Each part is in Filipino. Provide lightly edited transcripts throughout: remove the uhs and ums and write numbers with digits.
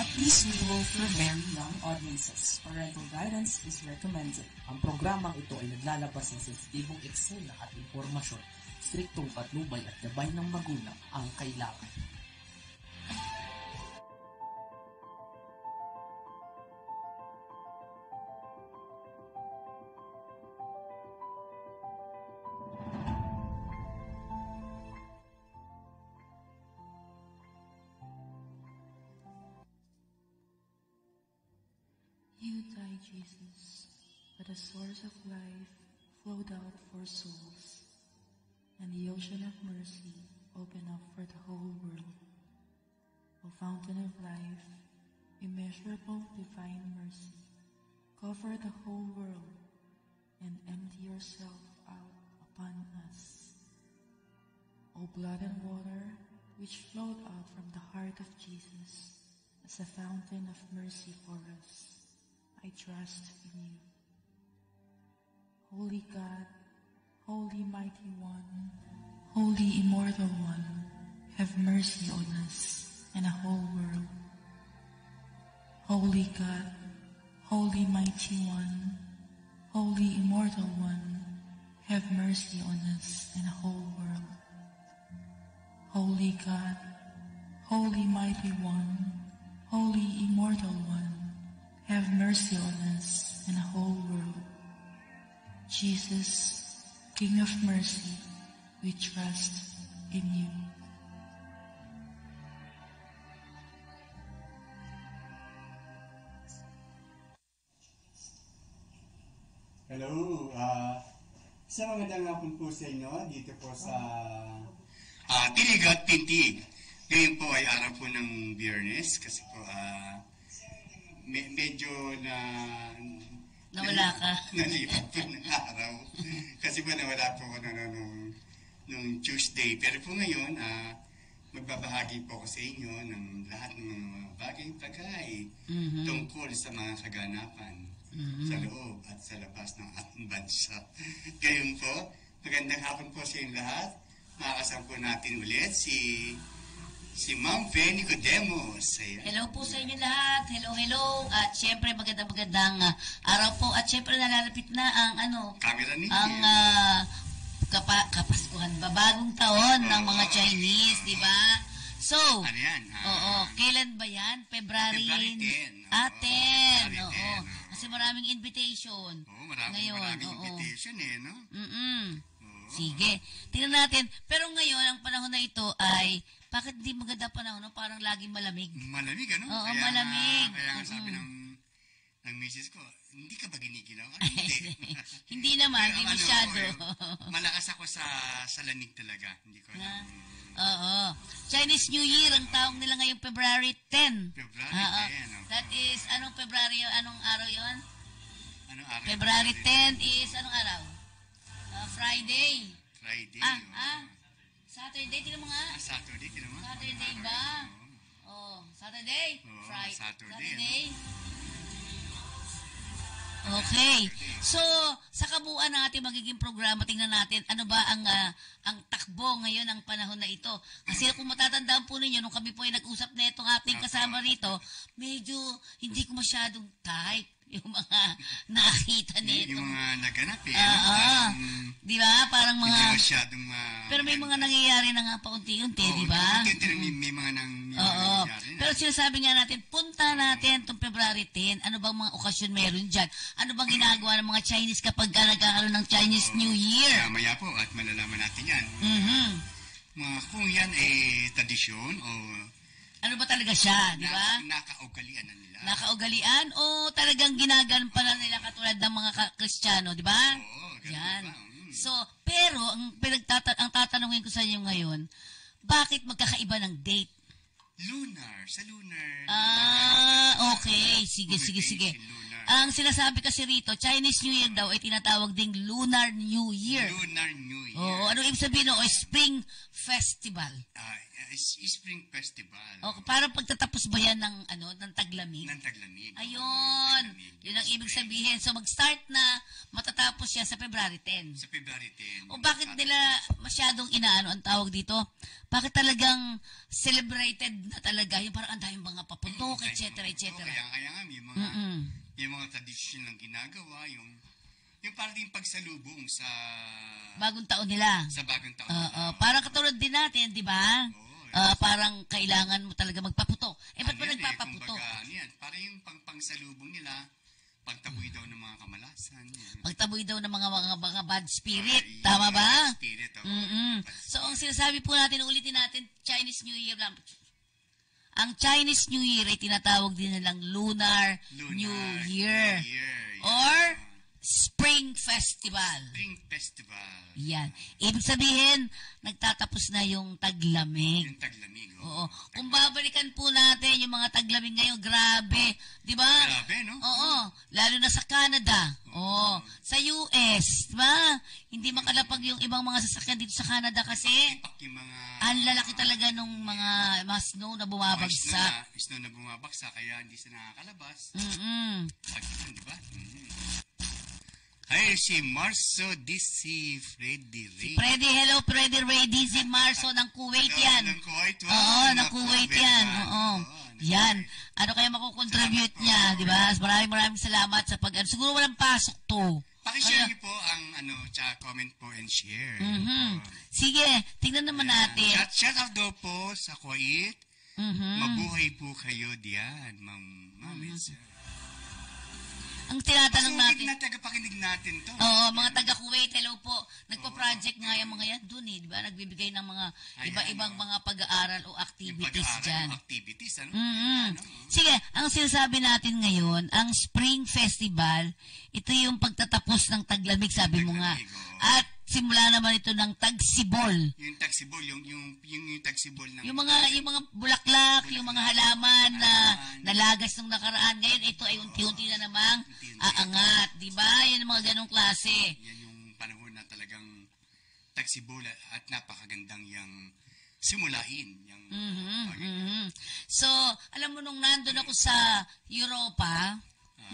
not be suitable for very young audiences. Parental guidance is recommended. Ang programang ito ay naglalabas ng sensitibong eksena at impormasyon. Striktong patnubay at gabay ng magulang ang kailangan. You died, Jesus, but the source of life flowed out for souls, and the ocean of mercy opened up for the whole world. O fountain of life, immeasurable divine mercy, cover the whole world and empty yourself out upon us. O blood and water, which flowed out from the heart of Jesus as a fountain of mercy for us, I trust in you. Holy God, Holy Mighty One, Holy Immortal One, have mercy on us and the whole world. Holy God, Holy Mighty One, Holy Immortal One, have mercy on us and the whole world. Holy God, Holy Mighty One, Holy Immortal One, have mercy on us and the whole world. Jesus, King of mercy, we trust in you. Hello, isang magandang hapon po sa inyo dito po sa Tinig at Tintig. Ngayon po ay araw po ng Biyernes kasi po medyo nawala ka. Nalipat po ng araw. Kasi po nawala po ako nung Tuesday. Pero po ngayon, magbabahagi po ako sa inyo ng lahat ng mga bagay-bagay tungkol sa mga kaganapan sa loob at sa labas ng ating bansa. Gayon po, magandang hapon po sa inyong lahat. Makakasama po natin ulit si Ma'am Fe Nicodemos. Hello po sa inyo lahat. Hello. At syempre magandang araw po. At syempre nalalapit na ang camera ninyo. Ang Kapaskuhan, bagong taon ng mga Chinese, di ba? So, ano yan? Kailan ba yan? February 10. 10. Oo. Kasi maraming invitation. Oo, maraming invitation no? Sige. Tingnan natin. Pero ngayon, ang panahon na ito ay bakit hindi maganda panahon? No? Parang laging malamig. Malamig, ano? Oo, malamig. Kaya nga sabi ng misis ko, hindi ka ba giniginaw? Hindi. Hindi naman, hindi masyado. Malakas ako sa lamig talaga. Hindi ko alam. Oo. Chinese New Year, ang tawag nila ngayong February 10. February 10. That is, anong February, anong araw yon? Anong araw? February 10 is, anong araw? Friday. Friday. Saturday, tingnan mo nga. Saturday, tingnan mo. Saturday ba? Saturday? Friday. Saturday. Okay. So, sa kabuuan ng ating magiging programa, tingnan natin ano ba ang takbo ngayon ng panahon na ito. Kasi kung matatandaan po ninyo, nung kami po ay nag-usap na itong ating kasama rito, medyo hindi ko masyadong type yung mga nakita nito. Yung mga naganap di ba? Parang mga... Hindi masyadong... pero may mga nangyayari na nga paunti-unti, di ba? May mga nangyayari na. Pero sinasabi nga natin, punta natin itong February 10. Ano bang mga okasyon meron dyan? Ano bang ginagawa ng mga Chinese kapag nagkakaroon ng Chinese New Year? Maya po, at malalaman natin yan. Kung yan tradisyon o... Ano ba talaga siya, di ba? Nakaugalian na nila. Nakaugalian o talagang ginagampanan nila katulad ng mga Kristiyano, di ba? Oo, yan. So, pero ang tatanungin ko sa inyo ngayon, bakit magkakaiba ng date? Sa lunar. Okay. Sige. Ang sinasabi kasi rito, Chinese New Year daw ay tinatawag ding Lunar New Year. Lunar New Year. Oo, ano ibig sabihin? Spring Festival. Spring Festival. O, parang pagtatapos ba yan ng, ng taglamig? Ng taglamig. Ayun. Yun ang ibig sabihin. So, mag-start na, matatapos siya sa February 10. Sa February 10. O bakit nila masyadong ang tawag dito? Bakit talagang celebrated na talaga? Yung parang ang daming mga paputok, etc. etc. Kaya nga, yung mga tradisyon lang ginagawa, yung parang yung pagsalubong sa bagong taon nila. Sa bagong taon. Parang katulad din natin, di ba? Parang kailangan mo talaga magpaputok. Ba't mo nagpapaputok? Parang yung pangsalubong nila, pagtaboy daw ng mga kamalasan. Pagtaboy daw ng mga bad spirit. Tama ba? Bad spirit, So, ang sinasabi po natin, ulitin natin, Chinese New Year lang. Ang Chinese New Year ay tinatawag din nilang Lunar New Year. Or Spring Festival. Spring Festival. Yan. Ibig sabihin, nagtatapos na yung taglamig. Yung taglamig, Oo. Kung babalikan po natin yung mga taglamig ngayon, grabe. Di ba? Grabe, no? Oo. Lalo na sa Canada. Oo. Sa US. Di ba? Hindi makalapag yung ibang mga sasakyan dito sa Canada kasi yung mga ang lalaki talaga nung mga snow na bumabagsak. Snow na bumabagsak, kaya hindi sila nakakalabas. Di ba? Ay, si Marso, si Freddy Ray. Hello, Freddy Ray, si Marso ng Kuwait yan. Ng Kuwait, Oo, ng Kuwait yan. Oo. Yan. Ano kaya makukontribute niya, di ba? Maraming salamat sa siguro walang pasok to. Pakishare niyo po ang tsaka comment po and share. Sige, tingnan naman natin. Shout out daw po sa Kuwait. Mabuhay po kayo diyan, Ma'am Elsa. Ang tinatanong natin. Na tagapakinig natin to. Oo, mga taga-Kuwait, hello po. Nagpa-project nga yung mga yan dun di ba? Nagbibigay ng mga iba-ibang mga pag-aaral o activities dyan. Activities, Sige, ang sinasabi natin ngayon, ang Spring Festival, ito yung pagtatapos ng taglamig, sabi mo nga. At simula naman ito ng tagsibol. Yung tagsibol, yung tagsibol ng yung mga bulaklak, yung mga halaman na nalagas nung nakaraan. Ngayon ito ay unti-unti na namang aangat, di ba? Yan ang mga ganong klase. Yan yung panahon na talagang tagsibol at napakagandang yung simulain. So, alam mo nung nandun ako sa Europa,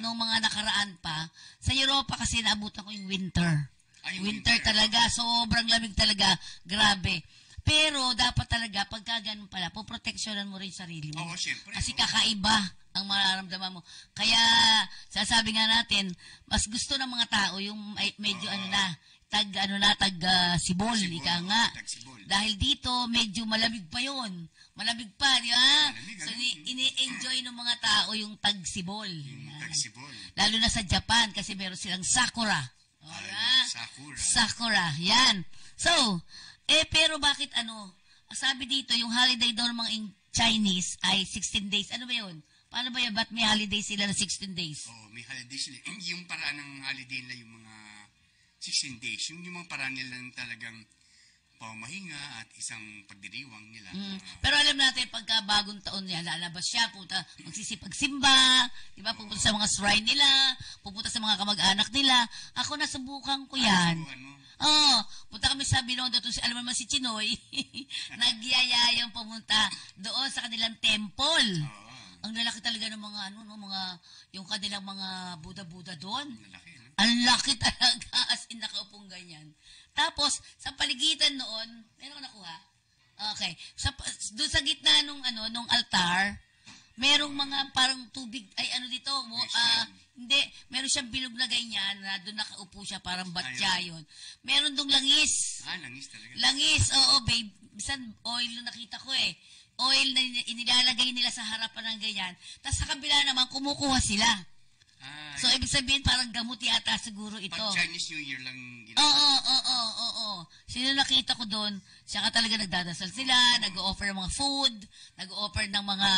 nung mga nakaraan pa, sa Europa kasi naabutan ko yung winter. Winter talaga, sobrang lamig talaga, grabe. Pero dapat talaga, pagka ganun pala, poproteksyonan mo rin sarili mo. Oo, syempre. Kasi kakaiba ang mararamdaman mo. Kaya, sasabi nga natin, mas gusto ng mga tao yung medyo tag-sibol, ika nga. Dahil dito, medyo malamig pa yon. Malamig pa, di ba? So, ini-enjoy ng mga tao yung tagsibol. Tagsibol. Lalo na sa Japan, kasi meron silang sakura. Sakura. Yan. So, pero bakit sabi dito, yung holiday daw ng mga Chinese ay 16 days. Ano ba yun? Paano ba yan? Ba't may holiday sila na 16 days? May holiday sila. Yung paraan ng holiday nila, yung mga 16 days, yung mga paraan nila talagang pamahinga at isang pagdiriwang nila. Pero alam natin, pagka bagong taon niya, lalabas siya, magsisipag-simba, diba? Pupunta sa mga shrine nila, pupunta sa mga kamag-anak nila. Ako, nasubukan ko yan. Punta kami sa Binondo, alam mo naman si Chinoy, nagyayayang pumunta doon sa kanilang temple. Ang lalaki talaga ng mga, yung kanilang mga Buddha doon. Ang laki talaga, as in nakaupong ganyan. Tapos, sa paligitan noon, meron ko nakuha? Okay. Doon sa gitna nung altar, merong mga parang tubig, dito, hindi, meron siyang bilog na ganyan, na doon nakaupo siya, parang batya yun. Meron doon langis. Langis talaga. Langis, oo, babe. Bisan oil na nakita ko Oil na inilalagay nila sa harapan ng ganyan. Tapos sa kabila naman, kumukuha sila. So, ibig sabihin, parang gamot yata siguro ito. Pag Chinese New Year lang ginagawa. Oo. Sino nakita ko doon, siya ka talaga nagdadasal sila, nag-o-offer ng mga food, nag-o-offer ng mga,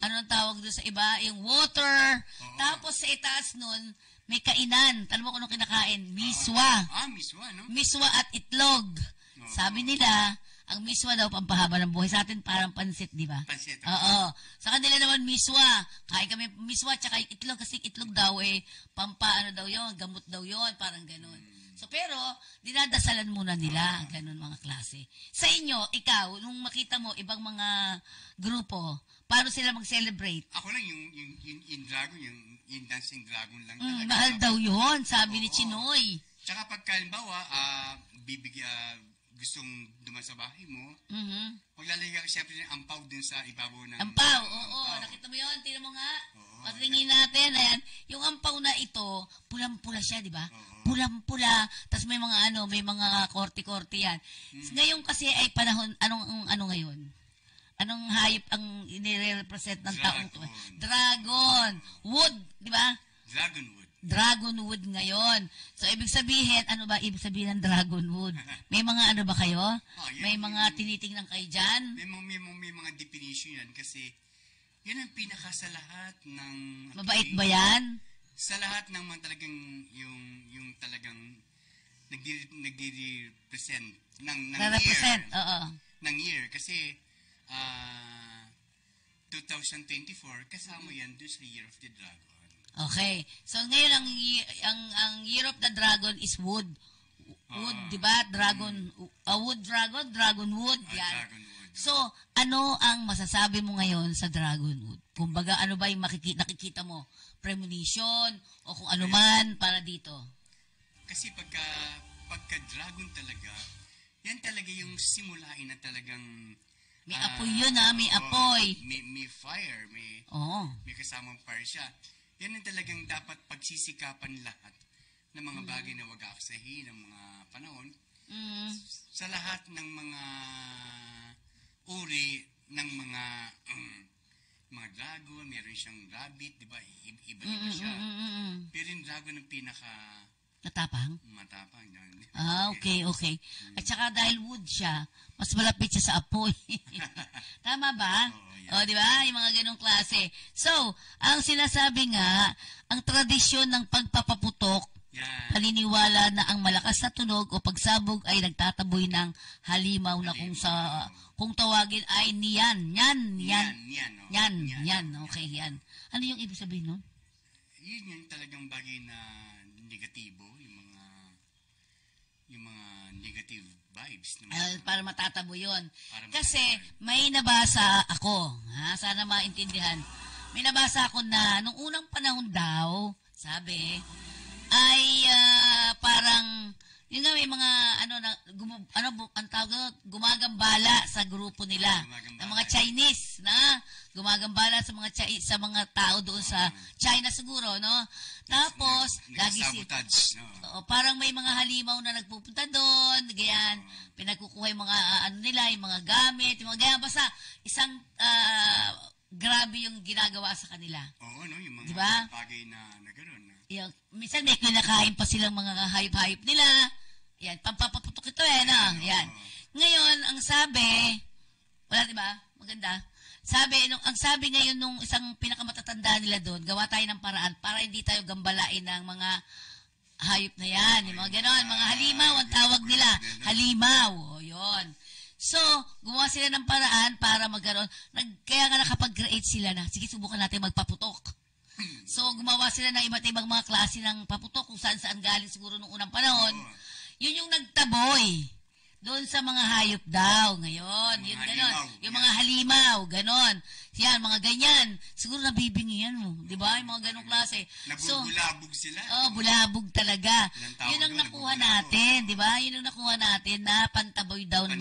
anong tawag doon sa iba, yung water. Tapos sa itaas nun, may kainan. Alam mo kung anong kinakain? Miswa. Miswa, no? Miswa at itlog. Sabi nila, ang miswa daw, pampahaba ng buhay. Sa atin, parang pansit, di ba? Pansit. Oo. Sa kanila naman, miswa. Kain kami miswa, tsaka itlog. Kasi itlog daw, gamot daw yon, parang ganun. So, pero, dinadasalan muna nila, ganun mga klase. Sa inyo, ikaw, nung makita mo ibang mga grupo, paano sila mag-celebrate? Ako lang yung dragon, yung dancing dragon lang talaga. Mahal daw yun, sabi ni Chinoy. Tsaka pagka, halimbawa, gustong duman sa bahay mo, maglalagay ka siyempre ng ampaw dun sa ibabaw ng... Ampaw, oo. Nakita mo yun? Tingnan mo nga. Patingin natin. Ayan. Yung ampaw na ito, pulang-pula siya, di ba? Pulang-pula. Tapos may mga may mga korte-korte yan. Ngayon kasi ay panahon, ano ngayon? Anong hayop ang inire-represent ng taong to? Dragon. Wood, di ba? Dragonwood ngayon. So, ibig sabihin, ano ba ibig sabihin ng dragonwood? May mga ano ba kayo? May mga tinitingnan kayo dyan? May mga definition yan kasi yan ang pinaka sa lahat ng... Mabait ba yan? Sa lahat ng mga talagang yung talagang nagdi-represent ng Represent, year. oo. Ng year. Kasi 2024, kasama yan doon sa Year of the Dragon. Okay. So ngayon ang Year of the Dragon is wood. Wood, 'di ba? Wood dragon, dragonwood, yan. Dragonwood. So, ano ang masasabi mo ngayon sa dragonwood? Kumbaga, ano ba yung nakikita mo? Premonition o kung ano man para dito? Kasi pagka dragon talaga, yan talaga yung simulain na talagang May apoy yun may apoy. May fire, may kasamang fire siya. Yan ang talagang dapat pagsisikapan lahat ng mga bagay na wag aaksahin ng mga panahon. Sa lahat ng mga uri ng mga dragon, meron siyang rabbit, di ba? Iba siya. Pero yung dragon ang pinaka matapang? Matapang. Okay. At saka dahil wood siya, mas malapit siya sa apoy. Tama ba? Di ba? Yung mga ganong klase. So, ang sinasabi nga, ang tradisyon ng pagpapaputok, paniniwala na ang malakas na tunog o pagsabog ay nagtataboy ng halimaw na kung tawagin ay niyan. Okay, yan. Ano yung ibig sabihin nun? Yun yung talagang bagay na negatibo, yung mga negative vibes. Para matatabo yun. Kasi may nabasa ako, sana maintindihan. May nabasa ako na nung unang panahon daw, sabi, ay parang yun nga may mga ang tawag gumagambala sa grupo nila ng mga Chinese na gumagambala sa mga tao doon sa China siguro, no? Tapos lagi parang may mga halimaw na nagpupunta doon, ganyan, pinagkukuha yung mga nila, yung mga gamit, yung mga ganyan, basta isang grabe yung ginagawa sa kanila. Oo, no, yung mga diba? bagay na gano'n. Minsan may kinakain pa silang mga hayop-hayop nila. Yan, pampapaputok ito no? Yan. Ngayon, ang sabi, wala diba? Maganda. Ang sabi ngayon nung isang pinakamatatanda nila doon, gawa tayo ng paraan para hindi tayo gambalain ng mga hayop na yan. Yung mga ganon, mga halimaw, ang tawag nila. Halimaw. Yun. So, gumawa sila ng paraan para magkaroon. Kaya nga nakapag-create sila na, sige, subukan natin magpaputok. So, gumawa sila ng iba't ibang mga klase ng paputok kung saan galing siguro nung unang panahon. Yun yung nagtaboy doon sa mga hayop daw ngayon. Yun ganon. Yung mga halimaw, ganon. Yan, mga ganyan. Siguro nabibingihan mo. Di ba? Yung mga ganong klase. Bulabog sila. Bulabog talaga. Yun ang nakuha natin. Di ba? Yun ang nakuha natin na pantaboy daw ng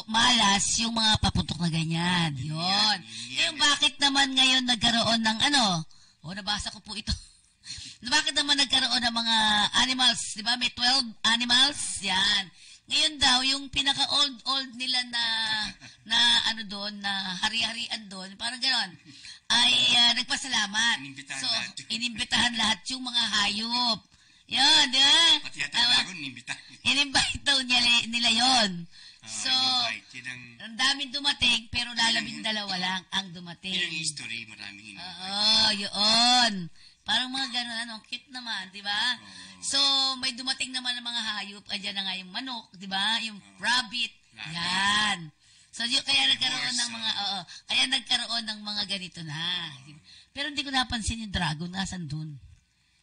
malas yung mga paputok na ganyan. Yun. Ngayon, bakit naman ngayon nagkaroon ng nabasa ko po ito. Bakit naman nagkaroon ng mga animals? Di ba? May 12 animals. Yan. Ngayon daw, yung pinaka-old nila na doon, na hari-harian doon, parang gano'n, ay nagpasalamat. Inimbitahan lahat yung mga hayop. Yan, di ba? Pati yata dragon, inimbitahan. In-invite daw nila yon. So, ang daming dumating, pero lalabing-dalawa lang ang dumating. Yun ang history, maraming inimbite. Yun. Parang mga gano'n, cute naman, di ba? So, may dumating naman ng mga hayop, andyan na nga yung manok, di ba? Yung rabbit, yan. So, kaya nagkaroon ng mga, ganito na. Pero hindi ko napansin yung dragon, nasan dun?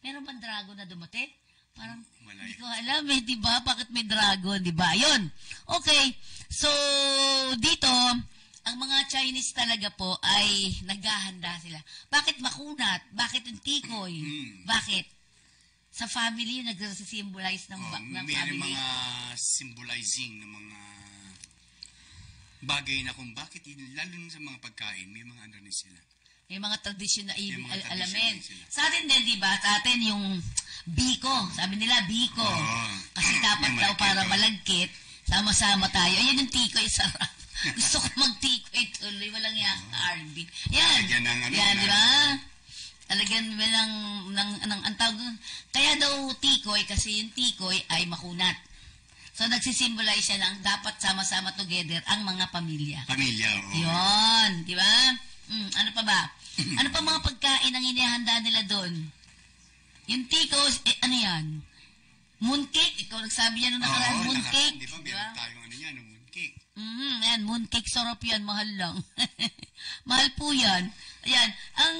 Meron bang dragon na dumating? Parang, Wala hindi yan. ko alam eh, di ba? Bakit may dragon, di ba? Yun. Okay. So, dito, ang mga Chinese talaga po ay naghahanda sila. Bakit makunat? Bakit yung tikoy? Bakit? Sa family, nag-symbolize ng, ng May family. mga symbolizing ng mga bagay na kung bakit, lalo na sa mga pagkain, may mga ano rin sila. May mga tradisyon na May mga tradisyon alamin. din sila. Sa atin din, di ba? Sa atin yung biko. Sabi nila, biko. Oo. Kasi dapat Yung daw malagkit, para oh. malagkit, sama-sama tayo. Ayan yung tikoy, sarap. Gusto ko mag-tikoy tuloy. Walang Arby. Yan. Lagyan ng ano, Yan, na- di ba? Talagyan mo ng ang tawag doon. Kaya daw tikoy, kasi yung tikoy ay makunat. So, nagsisimbolize siya ng dapat sama-sama together ang mga pamilya. Pamilya, oo. Yun, di ba? Ano pa ba? Ano pa mga pagkain ang inihanda nila doon? Yung tikos, ano yan? Mooncake? Ikaw nagsabi yan nung nakaraan, Oo, mooncake. Di ba, Di ba? meron tayong ano yan, mooncake. Yan, mooncake, sarap yan, mahal lang. Mahal po yan. Ayan, ang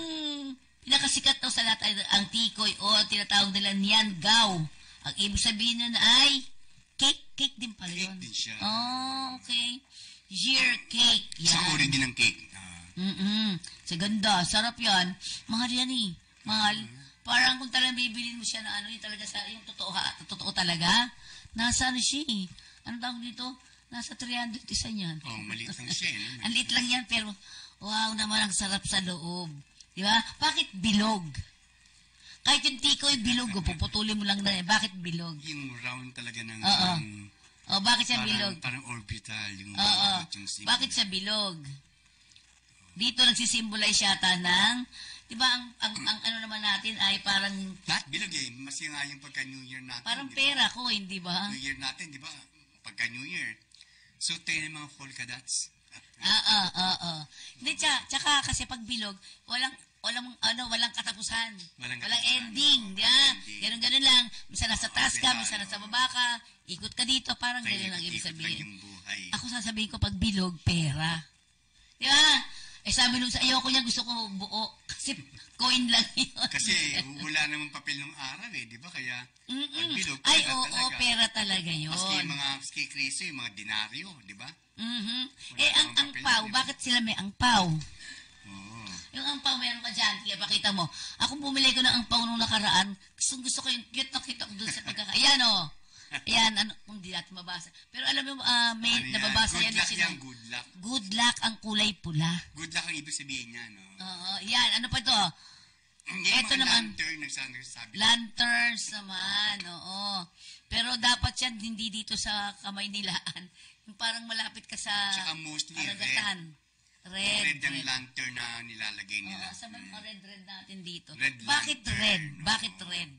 pinakasikat daw sa lahat ay ang tikoy o tinatawag nila nian gao. Ang ibig sabihin nun ay cake din pala Cake yun. din siya. Oh, okay. Year cake. Yan. Sa uri din ng cake. Sa ganda, sarap yan. Mahal yan eh. Mahal. Parang kung talagang bibilin mo siya na ano, yung talaga sa, yung totoo talaga, nasa ano siya eh. Ano tawag dito? Nasa 300 isa niyan. Maliit lang siya. Ang liit lang yan, pero wow naman, ang sarap sa loob. Di ba? Bakit bilog? Kahit yung tikoy bilog, puputulin mo lang na eh. Bakit bilog? Yung round talaga ng... Oo. Bakit siya bilog? Parang orbital. Yung Oo. yung symbol. Bakit siya bilog? Dito nagsisimbolize yata ng, di ba, ang ano naman natin ay parang, Lahat bilog eh. Mas yung nga yung pagka-New Year natin. parang di ba? pera ko, hindi ba? New Year natin, di ba? Pagka-New Year. So, tayo ng mga polka dots. Hindi, tsaka kasi pag bilog, walang katapusan. Walang Walang katapusan. ending, di ba? Ending. Ganun lang. Minsan nasa taas ka, Bigla, minsan nasa baba ka, ikot ka dito, parang ganun lang ibig Ikot lang sabihin. yung buhay. Ako sasabihin ko pag bilog, pera. Di ba? Sabi nung sa ayoko niya, gusto ko buo. Kasi coin lang yun. Kasi wala namang papel ng araw eh, di ba? Kaya pag bilog, Ay, pera oo, talaga. pera talaga yun. Maski yung mga ski kriso, yung mga dinaryo, di ba? Ang namang papel angpaw, yun, eh. bakit sila may angpaw? Oo. Yung angpaw, meron ka dyan. Kaya pakita mo. Ako bumili ko ng angpaw nung nakaraan. Gusto ko yung cute na kita ko doon sa pagkaka... Ayan, oh. Ayan, ano, kung di natin mabasa. Pero alam mo, may Ano yan? nababasa Good yan. luck sila. yan, good luck. Good luck ang kulay pula. Good luck ang ibig sabihin niya, no? Oo, yan. Ano pa ito? Yung Eto mga naman. lantern, nagsasabi. Lanterns naman, oo. Pero dapat yan hindi dito sa kamay nilaan. Yung parang malapit ka sa Tsaka mostly karagatan. Red ang lantern na nilalagay nila. Oo, sa mga red natin dito. Red Bakit lantern, red? oo. Bakit red?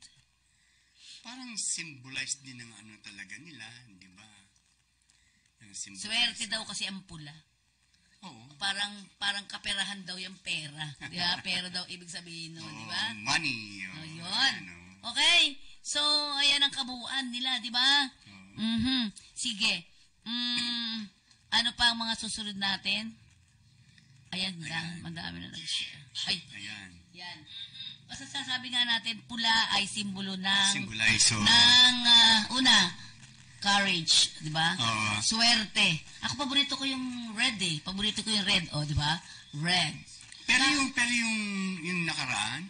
Parang symbolized din ng ano talaga nila, di ba? Yung symbolize. Swerte daw kasi ang pula. Oo. Parang kaperahan daw yung pera. Di ba? Pera daw ibig sabihin nun, di ba? Money. Oh, yun. Ano. Okay. So, ayan ang kabuuan nila, di ba? Sige. Ano pa ang mga susunod natin? Ayan lang. Madami na nag-share. Ay, Ayan. yan. Basta sasabi nga natin, pula ay simbolo ng Symbolize. So, una, courage, di ba? Oo. Swerte. Ako paborito ko yung red eh. Paborito ko yung red, di ba? Red. pero yung nakaraan,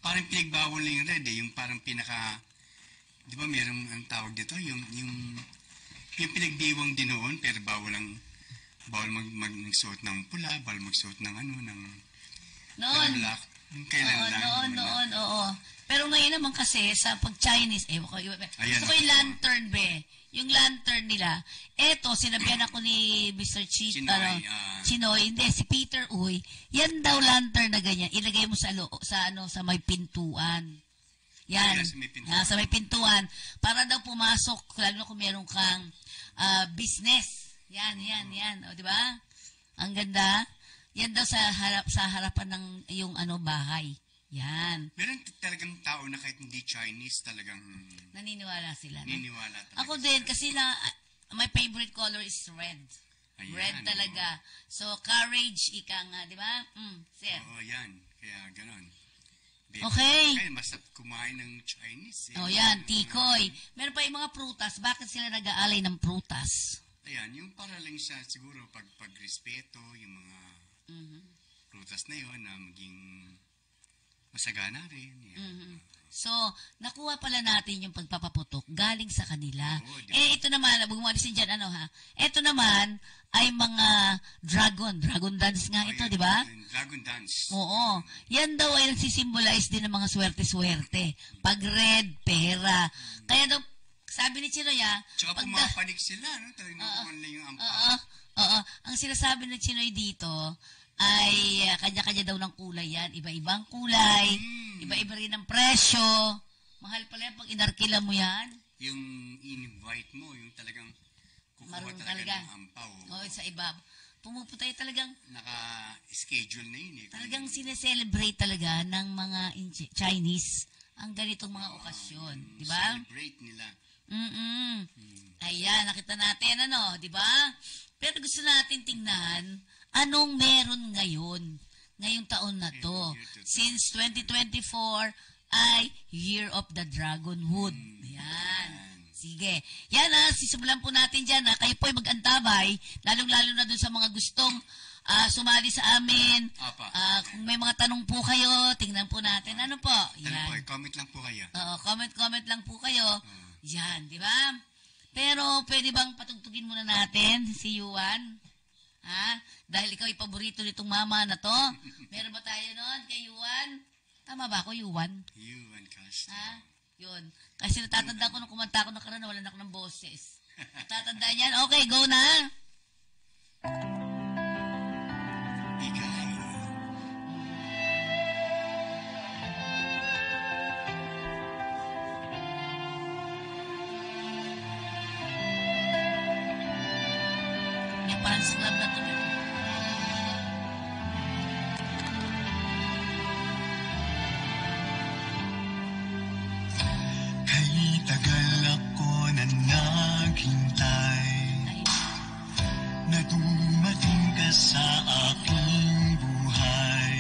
parang pinagbawal lang yung red eh. Yung parang pinaka, di ba merong ang tawag dito, yung pinagdiwang din noon, pero bawal magsuot ng pula, bawal magsuot ng ng Noon. black. Yung kailan lang. Noon, oo. Pero ngayon naman kasi, sa pag-Chinese, gusto ko yung lantern, be. Yung lantern nila, eto, sinabihan ako ni Mr. Chinoy, Chinoy, hindi, si Peter Uy, yan daw lantern na ganyan, ilagay mo sa may pintuan. Yan. Sa may pintuan. Sa may pintuan. Para daw pumasok, lalo na kung meron kang business. Yan. O, di ba? Ang ganda. Yan daw sa harapan ng yung bahay. Yan. Meron talagang tao na kahit hindi Chinese talagang Naniniwala sila. No? niniwala talaga. Ako din, kasi my favorite color is red. Ayan, Red talaga. So, courage, ika nga, di ba? Sir. Oo, yan. Kaya ganon. Okay. Kaya masarap kumain ng Chinese. O yan, tikoy. Meron pa yung mga prutas. Bakit sila nag-aalay ng prutas? Ayan, yung para lang siya siguro pagrespeto, yung mga prutas na yun na maging masagana rin. Yan. So, nakuha pala natin yung pagpapaputok galing sa kanila. Oo, di ba? Ito naman, bumalisin dyan, ito naman ay mga dragon dance nga ito, Ayun, di ba? yung Dragon dance. Oo. Yan daw ay nagsisimbolize din ng mga swerte-swerte. Pag red, pera. Kaya daw, sabi ni Chinoy, Tsaka pumapanik sila, no? Talagang nakuha nila yung ampaw. Oo. Ang sinasabi ng Chinoy dito ay kanya-kanya daw ng kulay yan. Iba-ibang kulay, iba-iba rin ang presyo. Mahal pala yan pag inarkila mo yan. Yung in-invite mo, yung talagang kukuha Marunong talaga talaga. ng ampaw. Oo, sa iba. Pumuputay talagang, Naka-schedule na yun. talagang sineselebrate talaga ng mga Chinese ang ganitong mga okasyon. Di ba? Celebrate nila. Ayan, nakita natin, di ba? Pero gusto natin tingnan, anong meron ngayong taon na to. Since 2024 ay Year of the Dragonwood. Ayan. Sige. Yan sisimulan po natin dyan. Kayo po ay mag-antabay, lalong-lalo na dun sa mga gustong sumali sa amin. Apa. Kung may mga tanong po kayo, tingnan po natin. Ano po? Tanong po, Yan. comment lang po kayo. Oo, comment lang po kayo. Yan, di ba? Pero pwede bang patugtugin muna natin si Yuan? Dahil ikaw ay paborito nitong mama na to. Meron ba tayo noon kay Yuan? Tama ba ako, Yuan? You and Castro. Yun. Kasi natatanda ko nung kumanta ako nakaraan, wala na ako ng boses. Natatanda yan? Okay, go na. Bigay. Yung parang slam na to. Kay tagal ako na naghintay Ay, na dumating ka sa aking buhay.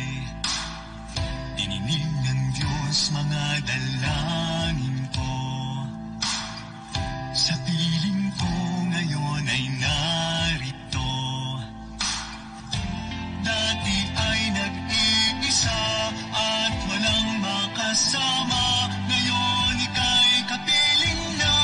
Dininig ng Diyos mga dalangin ko. Sa piling ko ngayon ay narito. Dati ay nag-iisa at walang makasama. Ngayon ika'y kapiling na.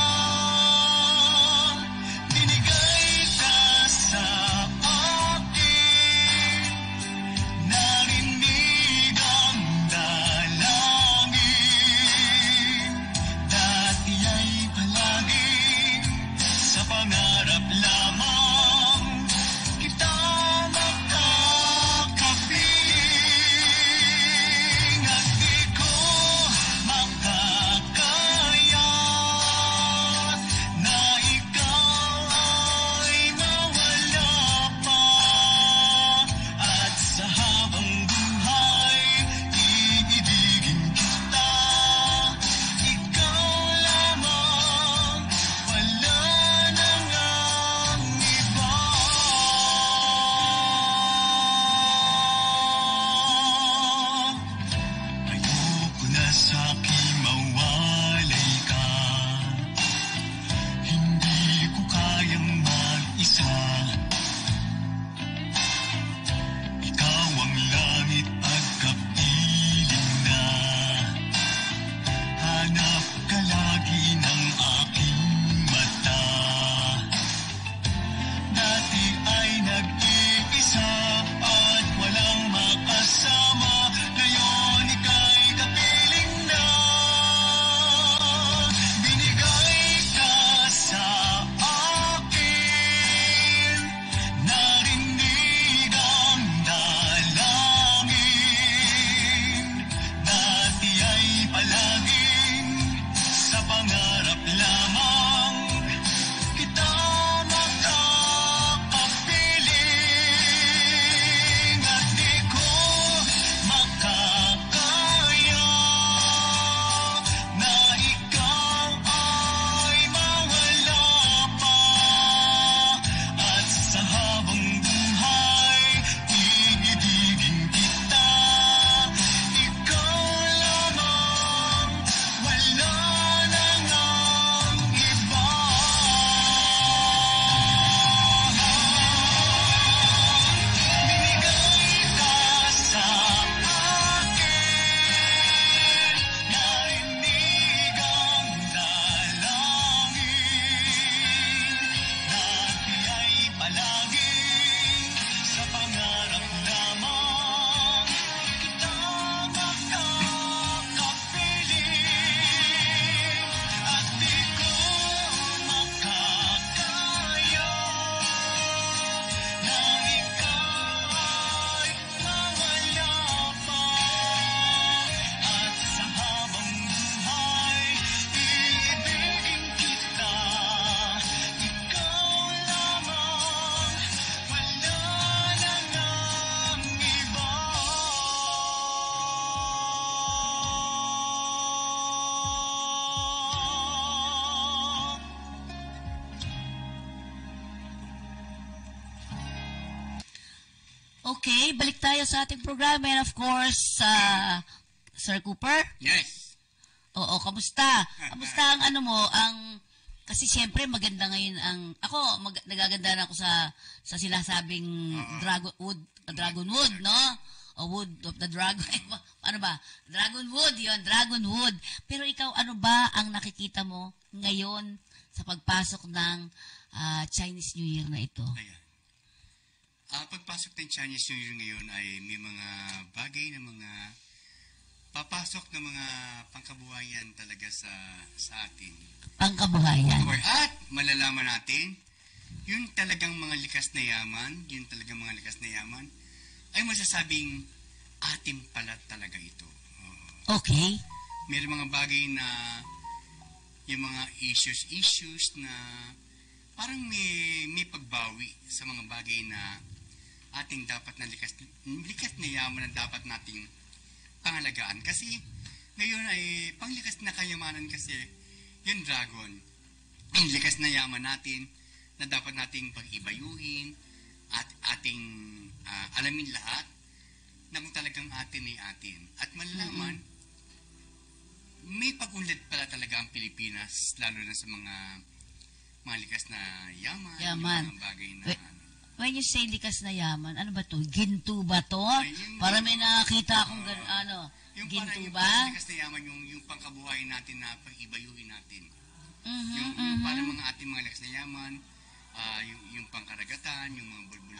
Okay, balik tayo sa ating programa. And of course, Sir Cooper? Yes. Oo, kamusta? Kamusta ang ano mo, kasi siyempre maganda ngayon nagaganda na ako sa sinasabing dragon wood, no? O wood of the dragon. Ano ba? Dragon wood, yun, dragon wood. Pero ikaw, ano ba ang nakikita mo ngayon sa pagpasok ng Chinese New Year na ito? Ayan. Pagpasok ng Chinese New Year ngayon ay may mga bagay na mga papasok na mga pangkabuhayan talaga sa atin. Pangkabuhayan. At malalaman natin, yung talagang mga likas na yaman, ay masasabing atin pala talaga ito. Okay. May mga bagay na yung mga issues na parang may pagbawi sa mga bagay na ating dapat na likas na yaman na dapat nating pangalagaan. Kasi ngayon ay panglikas na kayamanan kasi yung dragon. Yung likas na yaman natin na dapat nating pag-ibayuhin at ating alamin lahat na kung talagang atin ay atin. At malalaman, may pag-unlad pala talaga ang Pilipinas, lalo na sa mga likas na yaman. Yung mga bagay na When you say likas na yaman, ano ba to? Ginto ba to? Para may nakakita akong yung ginto parang ba? Yung likas na yaman, yung pangkabuhayan natin na pag-ibayuhin natin. Yung parang mga ating mga likas na yaman, yung pangkaragatan, yung mga bulbul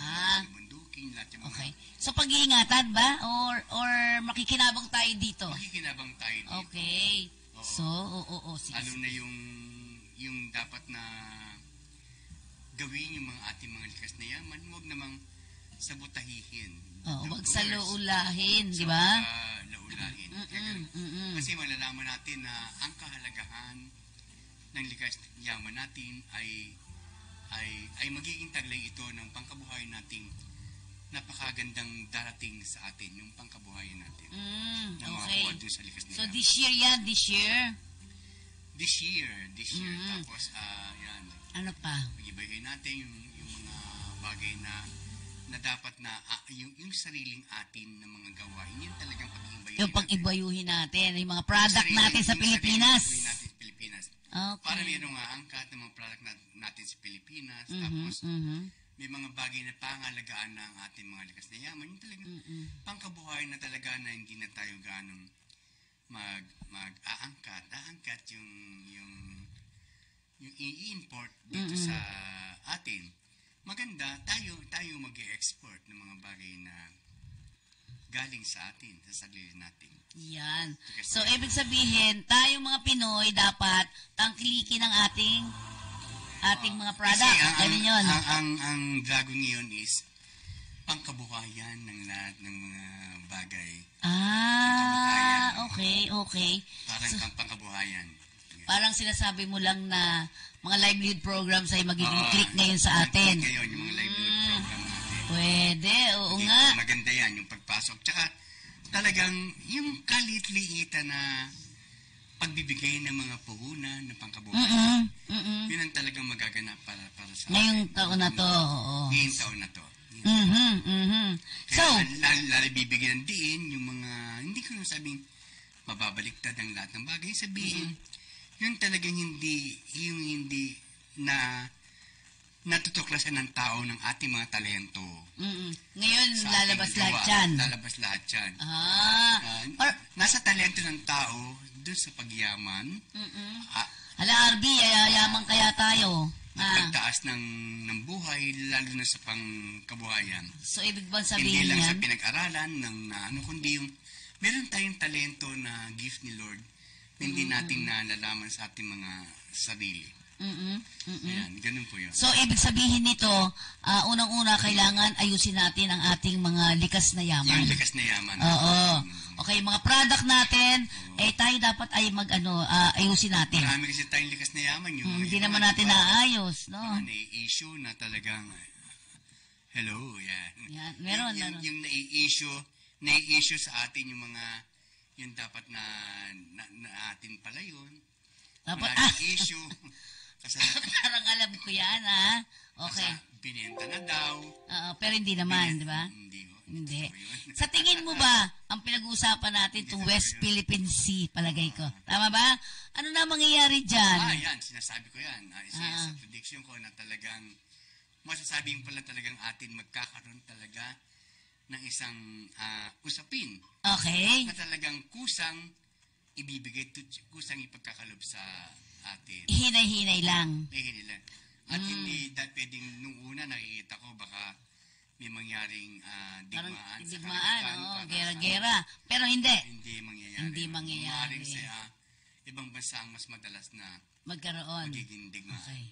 bundukin, lahat yung mga... Okay. So, pag-iingatan ba? Or makikinabang tayo dito? Makikinabang tayo dito. Okay. Oo. So, sige. Lalo na yung dapat na gawin yung mga ating mga likas na yaman, huwag namang sabutahihin. Huwag saluulahin, di ba? Laulahin. Kasi malalaman natin na ang kahalagahan ng likas na yaman natin ay magiging taglay ito ng pangkabuhayan nating napakagandang darating sa atin, yung pangkabuhayan natin. Okay. Sa likas na So, yaman. this year yan, this year. This year. Tapos, yan. Ano pa? Pag-ibayuhin natin yung mga bagay na dapat na yung sariling atin na mga gawain, yun talagang pag-ibayuhin Yung pag-ibayuhin natin, yung mga product natin sa Pilipinas. Okay. Para mayroong angkat ng mga product natin sa Pilipinas. Tapos, may mga bagay na pangalagaan na ang ating mga likas na yaman. Yung talagang pangkabuhayan na talaga na hindi na tayo ganong aangkat yung i-import dito sa atin. Maganda, tayo mag-i-export ng mga bagay na galing sa atin, sa sarili natin. Yan. So, ibig sabihin, tayong mga Pinoy dapat tangkilikin ang ating mga product. Ganun yun. Ang dragon ngayon is pangkabuhayan ng lahat ng mga bagay. Okay. Parang pangkabuhayan. Parang sinasabi mo lang na mga livelihood programs ay magiging click ngayon sa atin. Ngayon, yung mga livelihood program natin. Pwede, oo nga. Maganda yan, yung pagpasok. Tsaka talagang yung kalit-liita na pagbibigay ng mga puhunan ng pangkabuhayan. Yun ang talagang magaganap para sa ngayong taon na to. Oo. Ngayong taon na to. So, lalo bibigyan ng diin yung mga, hindi ko sabing mababaliktad ang lahat ng bagay. Sabihin, yun talagang hindi na natutuklasan ng tao ng ating mga talento. Ngayon, lalabas lahat yan. Lalabas lahat yan. Nasa talento ng tao, doon sa pagyaman. RB, yayaman kaya tayo. Pagtaas ng buhay, lalo na sa pangkabuhayan. So, ibig bang Hindi sabihin lang yan? sa pinag-aralan, kundi yung meron tayong talento na gift ni Lord na hindi natin nalalaman sa ating mga sarili. Ayan, ganun po yun. So, ibig sabihin nito, unang-una, kailangan ayusin natin ang ating mga likas na yaman. Yung likas na yaman. Oo. Okay, mga product natin, tayo dapat ay ayusin natin. Marami kasi tayong likas na yaman. Hindi naman natin naayos, no? Issue na talagang, hello, yan. Yan, meron. Yung nai-issue sa atin yung mga, yung dapat na atin pala yun. Dapat, issue. Kasi, parang alam ko yan, ha? Okay. Binenta na daw. Pero hindi naman, di ba? Hindi. Hindi. Totoo yun. Sa tingin mo ba, ang pinag-uusapan natin itong West Philippine Sea, palagay ko. Tama ba? Ano na mangyayari dyan? Yan. Sinasabi ko yan. Isa sa prediction ko na talagang masasabing pala talagang atin magkakaroon talaga ng isang usapin Okay. na talagang kusang ibibigay, kusang ipagkakalob sa atin. Hinay-hinay lang. Nila. At hindi pwedeng nung una nakikita ko baka may mangyaring Parang digmaan sa digmaan, karagatan, oo, para gera-gera. Pero hindi. Hindi mangyayari. Hindi mangyayari. Maaaring sa ibang bansa ang mas madalas na Magkaroon. magiging digmaan. Okay.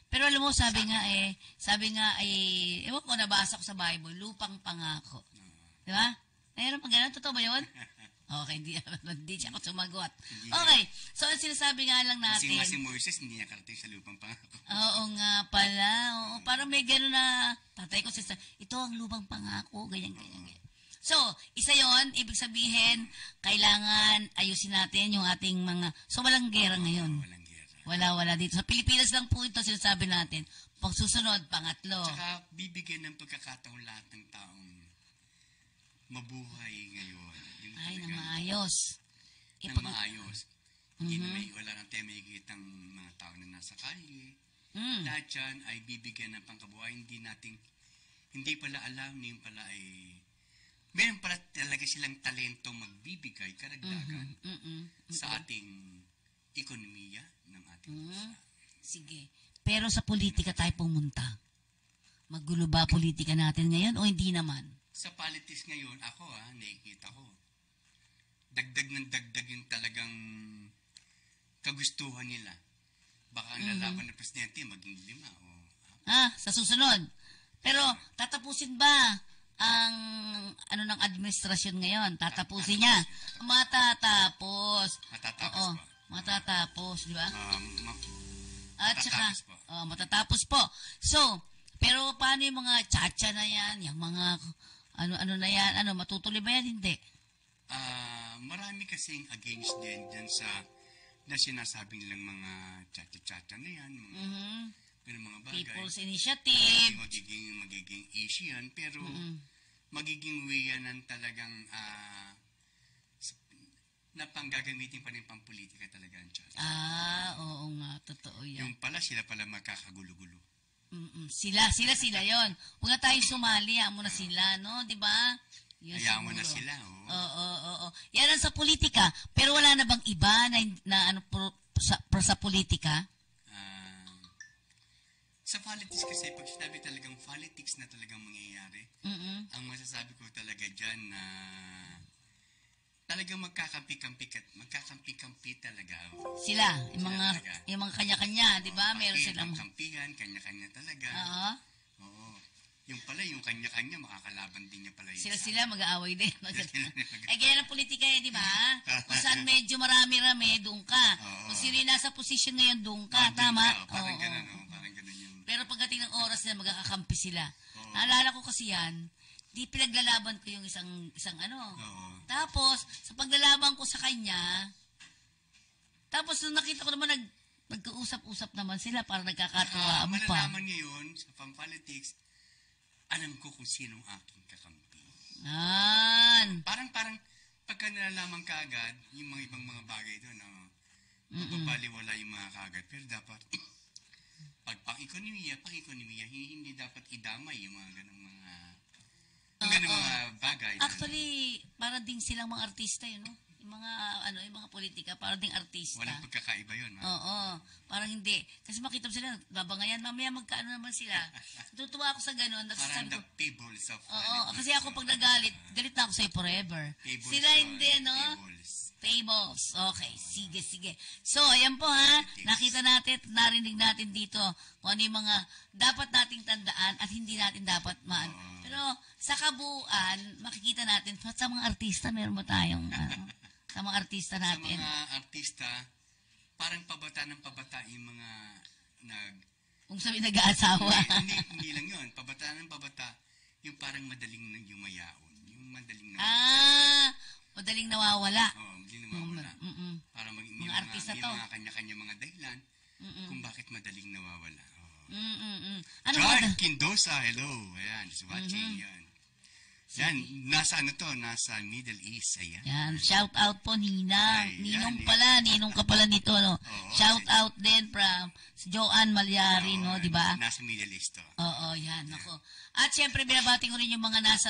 Pero alam mo, sabi nga, ewan ko, nabasa ko sa Bible, lupang pangako. Di ba? Mayroon pa gano'n? Totoo ba yun? Okay, hindi siya ako sumagot. Okay, so ang sinasabi nga lang natin. Kasi si Moises, hindi niya karating sa lupang pangako. Oo nga pala. Oo, parang may gano'n na, tatay ko siya, ito ang lupang pangako, ganyan. So, isa yon, ibig sabihin, kailangan ayusin natin yung ating mga, so walang gera ngayon. Walang gera. Wala dito. Sa Pilipinas lang po ito sinasabi natin. Pag susunod, pangatlo. Tsaka bibigyan ng pagkakataon lahat ng taong mabuhay ngayon. Yung Ay, nang talagang- maayos. ng maayos. Hindi na wala nang tayo makikita ang mga tao na nasa kalye. Lahat yan ay bibigyan ng pangkabuhay. Hindi pala alam na yung pala ay meron pala talaga silang talento magbibigay karagdagan sa ating ekonomiya ng ating bansa. Sige. Pero sa politika tayo pumunta. Magulo ba politika natin ngayon o hindi naman? Sa politics ngayon, ako nakikita ko. Dagdag ng dagdag yung talagang kagustuhan nila. Baka ang lalaban ng presidente maging 5 o Sa susunod. Pero tatapusin ba ang ng administrasyon ngayon? Tatapusin niya. Matatapos. Matatapos Oo, po. matatapos, di ba? At saka, matatapos po. matatapos po. So, pero paano yung mga tsatsya na yan? Yung mga, ano na yan? Matutuloy ba yan? Hindi. Marami kasing against din dyan sa na sinasabing lang mga tata-tata na yan, mga mga bagay. People's Initiative. Magiging issue yan, pero magiging way yan ng talagang na panggagamitin pa rin pampolitika talaga ang tata. Oo nga, totoo yan. Yung pala, sila pala magkakagulo-gulo. Sila yon. Huwag na tayong sumali, mo na sila, no? Di ba? Yun Hayaan mo na siguro. sila, Oo. Yan ang sa politika. Pero wala na bang iba sa politika? Sa politics kasi, pag sinabi talagang politics na talagang mangyayari, ang masasabi ko talaga dyan na talagang magkakampi talaga. Sila, yung mga kanya-kanya, di ba? Meron silang... Kampihan, kanya-kanya talaga. Oo. Oo. Yung pala, yung kanya-kanya, makakalaban din niya pala yun. Sila mag-aaway din. Ganyan ang politika di ba? Kung saan medyo marami-rami, doon ka. Kung sino yung nasa posisyon ngayon, doon ka. Tama? Parang ganun, parang ganun yung... Pero pagdating ng oras na magkakakampi sila. Naalala ko kasi yan, di pinaglalaban ko yung isang Tapos, sa paglalaban ko sa kanya, tapos nung nakita ko naman nagkausap-usap naman sila para nagkakatuwaan pa. Malalaman niyo yun sa politics, alam ko kung sinong aking kakampi. Parang pagka nalalaman ka agad, yung mga ibang mga bagay doon, mapapaliwala yung mga kaagad. Pero dapat, pag pang-ekonomiya, hindi dapat idamay yung mga ganong mga bagay. Actually, para din silang mga artista yun, no? Yung mga politika, para ding artista. Walang pagkakaiba yun, Oo, parang hindi. Kasi makita mo sila, babangayan, mamaya magkaano naman sila. Natutuwa ako sa ganun. Parang the ko, fables of... kasi ako pag nagalit, galit na ako sa'yo forever. Fables Sila hindi, no? Fables. Okay, sige. So, ayan po nakita natin, narinig natin dito kung ano yung mga dapat nating tandaan at hindi natin dapat Pero sa kabuuan, makikita natin, sa mga artista, meron ba tayong, sa mga artista natin? Sa mga artista, parang pabata ng pabata yung mga kung sabi nag-aasawa. hindi lang yun. Pabata ng pabata, yung parang madaling nang yumayaon. Yung madaling madaling nawawala. Oo, madaling nawawala. Para mga artista to. Mga kanya-kanya mga dahilan kung bakit madaling nawawala. Ano John Kindosa, hello. Ayan, just watching yan. Yan, nasa ano to? Nasa Middle East. Ayan. Yan, shout out po Ninang. Ay, Ninong yan, pala, ninong ka pala nito, no? Oo, Shout out din from si Joanne Malyari, no, di ba? Nasa Middle East to. Oo, yan, ako. At syempre, binabati ko rin yung mga nasa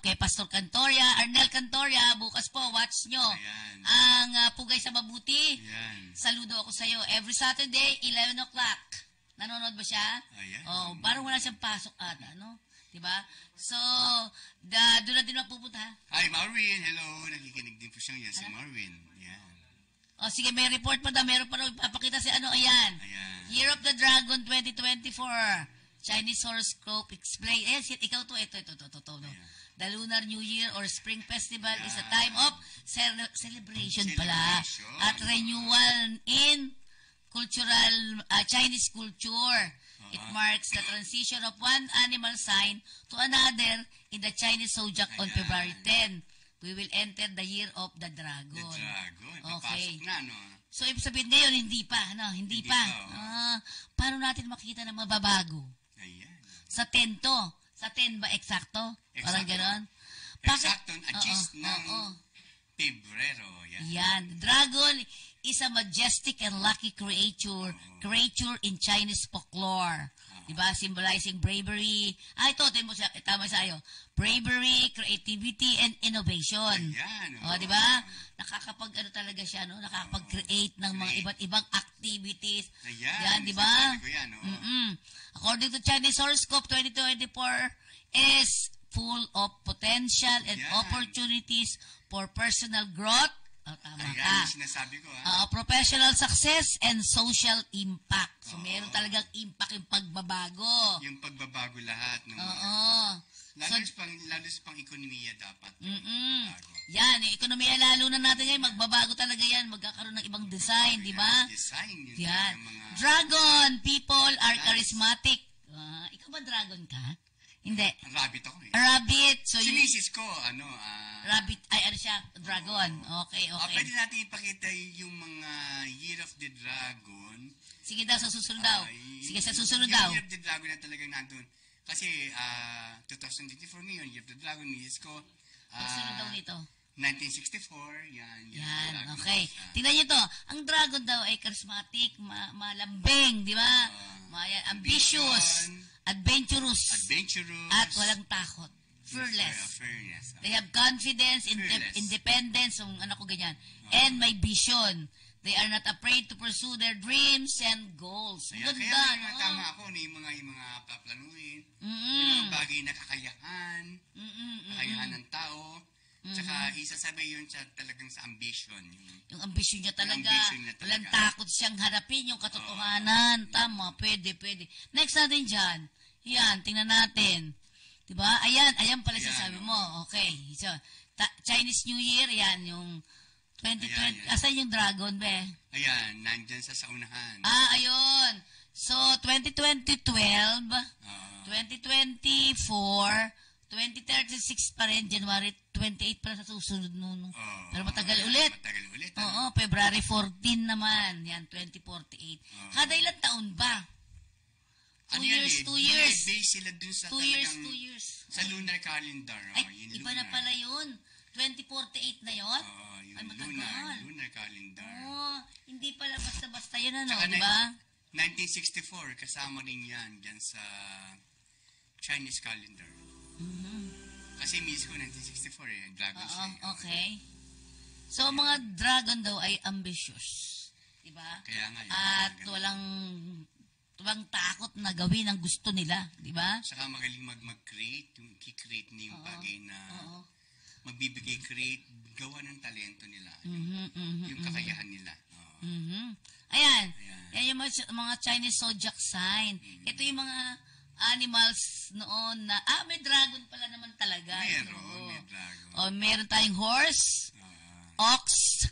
kay Pastor Cantoria, Arnel Cantoria, bukas po, watch nyo. Ayan. Ang Pugay sa Mabuti. Ayan. Saludo ako sa'yo. Every Saturday, 11 o'clock. Nanonood ba siya? Ayan. Oh, parang wala siyang pasok ata, no? Diba? So, doon na din mapupunta. Hi, Marvin. Hello. Nakikinig din po siya ngayon si Marvin. Yan. O, sige, may report pa daw. Meron pa daw ipapakita si ano, ayan. Ayan. Year of the Dragon 2024. Chinese horoscope explain. Ayan, ikaw to. Ito. No? The Lunar New Year or Spring Festival is a time of celebration pala. Celebration. At renewal in cultural Chinese culture. It marks the transition of one animal sign to another in the Chinese zodiac on Ayan. February 10. We will enter the year of the dragon. The dragon. Okay. Papasok na, no? So, ibig sabihin ngayon, hindi pa, no? Hindi pa. pa, Paano natin makikita na mababago? Ayan. Sa 10 to. Sa 10 ba eksakto? Parang Eksakto. gano'n? Eksakto, adjust Oo, ng oo. Pebrero. Yan. Yan. Dragon is a majestic and lucky creature in Chinese folklore. Diba? Symbolizing bravery. Ito, tama sa'yo. Bravery, creativity, and innovation. Ayan. O, diba? Talaga siya, no? Nakakapag-create ng mga iba't ibang activities. Ayan. Yan, diba? Sinasabi ko yan, oh. According to Chinese horoscope 2024 is full of potential and Ayan. opportunities for personal growth. O, tama Ayan, ka. yung sinasabi ko, ha? Professional success and social impact. So, meron talagang impact yung pagbabago. Yung pagbabago lahat ng Oo. lalo sa pang ekonomiya dapat. Pagbabago. Yan, yung ekonomiya lalo na natin ngayon, magbabago talaga yan. Magkakaroon ng ibang design, di ba? Design. Yun Yan. talaga mga... Dragon, people are Yes. charismatic. Ikaw ba dragon ka? Hindi. Rabbit ako eh. Rabbit. So, Si yung misis ko, rabbit, ay ano siya, dragon. Okay. pwede natin ipakita yung mga Year of the Dragon. Sige daw, sa susunod daw. Sige, sa susunod yung daw. Year of the Dragon na talagang nandun. Kasi 2024 ngayon, Year of the Dragon, misis ko. Susunod daw nito. 1964, yan. Yan, okay. Tingnan niyo to. Ang dragon daw ay charismatic, malambing, di ba? Ambitious, adventurous, at walang takot. Fearless. Fairness. They have confidence, Fearless. independence, ganyan. And may vision. They are not afraid to pursue their dreams and goals. Ang Kaya ganda, nga, no? tama ako na yung mga paplanuin, yung Mm-mm. mga bagay na kakayahan, kakayahan ng tao, tsaka isasabi yun sa talagang sa ambition. Yung ambisyon niya talaga. ambisyon niya talaga. Walang takot siyang harapin yung katotohanan. Tama, pwede. Next natin dyan. Yan, tingnan natin. Diba? Ayan pala Ayan, sabi mo. Okay. So, Chinese New Year, yan, yung 2020. Ayan. Asan yung dragon, be? Ayan, nandyan sa saunahan. Ayun. So, 2012, 2024, 2036 pa rin, January 28 pa sa susunod nun. Pero matagal ulit. Matagal ulit. Oo, February 14 naman. Yan, 2048. Kada ilang taon ba? 2 years, 2 years. Base sila dun sa 2 years, talagang, 2 years. sa lunar calendar. Ay, Yung iba na lunar. pala yun. 2048 na yun? Yung Ay, matagal. lunar calendar. Oo, hindi pala basta-basta yun, ano, Tsaka di ba? 1964, kasama rin yan dyan sa Chinese calendar. Kasi miss ko 1964 Dragon Oo, Slayer. okay. So, mga dragon daw ay ambitious. Di ba? Kaya nga yun. At ganun. walang takot na gawin ang gusto nila. Di ba? Saka magaling mag-create, yung i-create niya yung bagay na create, gawa ng talento nila. Yung kakayahan nila. Ayan. Yan yung mga Chinese zodiac sign. Ito yung mga animals noon na, may dragon pala naman talaga. May dragon. Meron tayong horse, ox,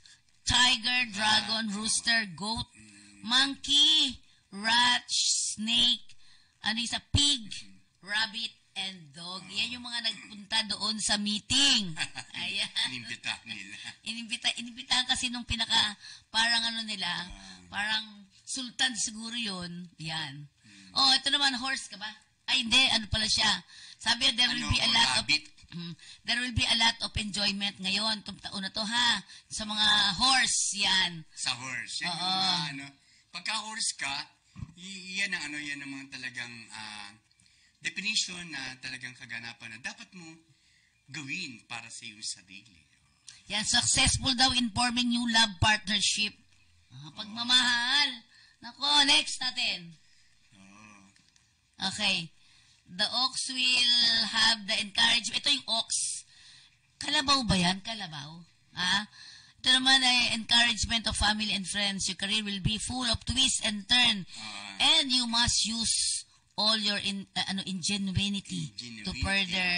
tiger, dragon, rooster, goat, monkey, rat, snake, pig, rabbit, and dog. Yan yung mga nagpunta doon sa meeting. Ayan. Inimbitahan kasi nung parang parang sultan siguro yun. Yan. Ito naman, horse ka ba? Ay, hindi. Ano pala siya? Sabi, there will be a or lot of habit. there will be a lot of enjoyment ngayon itong taon na to ha sa mga horse yan. Sa horse. Yan Oo. yung mga, pagka horse ka, yan ang yan ang mga talagang definition na talagang kaganapan na dapat mo gawin para sa iyong sarili. Yan, successful daw in forming new love partnership. Pagmamahal. Nako, next natin. Okay. The ox will have the encouragement. Ito yung ox. Kalabaw ba yan? Kalabaw? Ha? Ito naman ay encouragement of family and friends. Your career will be full of twists and turn. And you must use all your ingenuity to further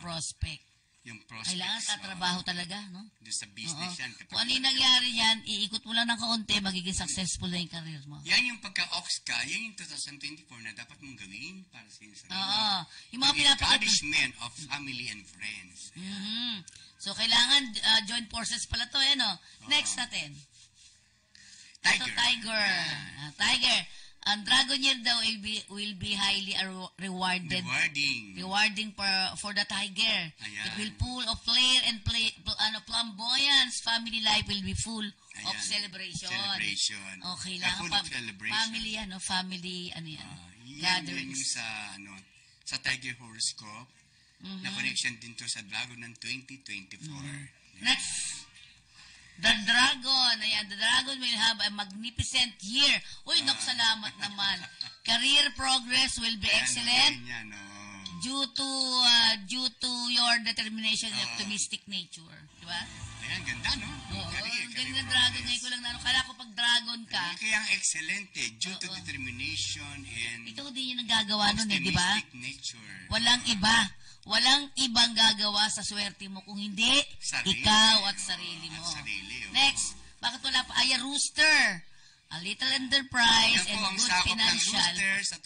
prospect. Yung prospects. Kailangan katrabaho talaga, no? Doon sa business yan. Kung ano yung nangyari yan, iikot mo lang ng kaunti, magiging successful na yung career mo. Yan yung pagka-ox ka, yan yung 2024 na dapat mong gawin para sa iyong sarili. Oo. Yung mga encouragement of family and friends. So, kailangan joint forces pala to, no? Next natin. Tiger. Ito, tiger. Tiger. Ang dragon year daw will be highly rewarded. Rewarding for the tiger. Ayan. It will full of flair and flamboyance. Family life will be full of celebration. Okay lang. Full of celebration. Family, family, Yan gatherings. yung sa Tiger horoscope, na connection din to sa dragon ng 2024. Next. The dragon. Ayan, the dragon will have a magnificent year. Uy, salamat naman. Career progress will be excellent due to your determination and optimistic nature. Di ba? Ayan, ganda, no? Oo, ang galing ng dragon. Ngayon ko lang kala ko pag dragon ka, Kaya ang excellent due to determination and ikaw din yung nagagawa nun di ba? optimistic nature. Walang iba. Walang ibang gagawa sa swerte mo kung hindi ikaw at sarili mo. Next, bakit wala pa? Ay, rooster. A little enterprise and ang good sakop financial. ng rooster sa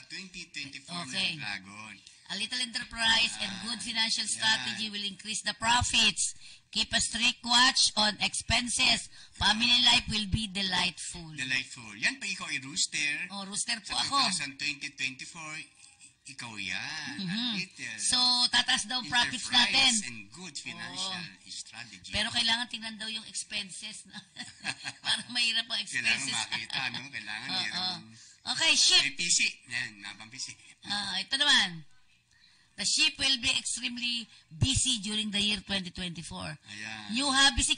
2024 Okay. na dragon. A little enterprise and good financial strategy will increase the profits. Keep a strict watch on expenses. Family life will be delightful. Yan pa ikaw ay rooster. Oh, rooster po Sa ako. 2024, ikaw yan. So, tataas daw profits natin. And good financial strategy. Pero kailangan tingnan daw yung expenses. Parang mahirap ang Kailangan expenses. makita, no? Kailangan Okay, ship. may PC. Yan, napang PC. Ito naman. The ship will be extremely busy during the year 2024. Ayan. New hobbies,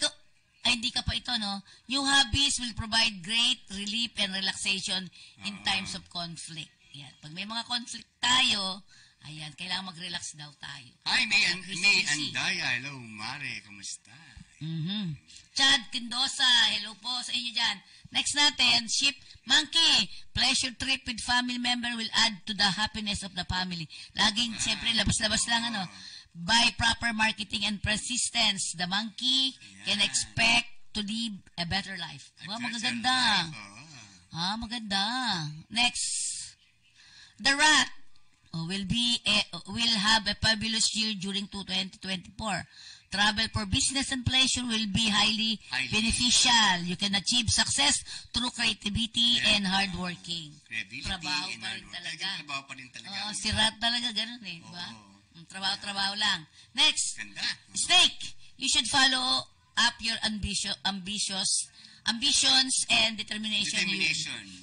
hindi ka pa ito, no? New hobbies will provide great relief and relaxation in times of conflict. Yan. Pag may mga conflict tayo, ayan, kailangan mag-relax daw tayo. Hi, May Andaya. Hello, Mare. Kamusta? Chad Kindosa, hello po sa inyo dyan. Next natin, ship monkey. Pleasure trip with family member will add to the happiness of the family. Laging, siyempre, labas-labas lang, By proper marketing and persistence, the monkey can expect to live a better life. Wow, magaganda. Maganda. Next. The rat will have a fabulous year during 2024. Travel for business and pleasure will be highly beneficial. You can achieve success through creativity and hard working. Trabaho pa rin talaga. Si rat talaga ganun diba? Trabaho lang. Next, snake. You should follow up your ambitions and determination.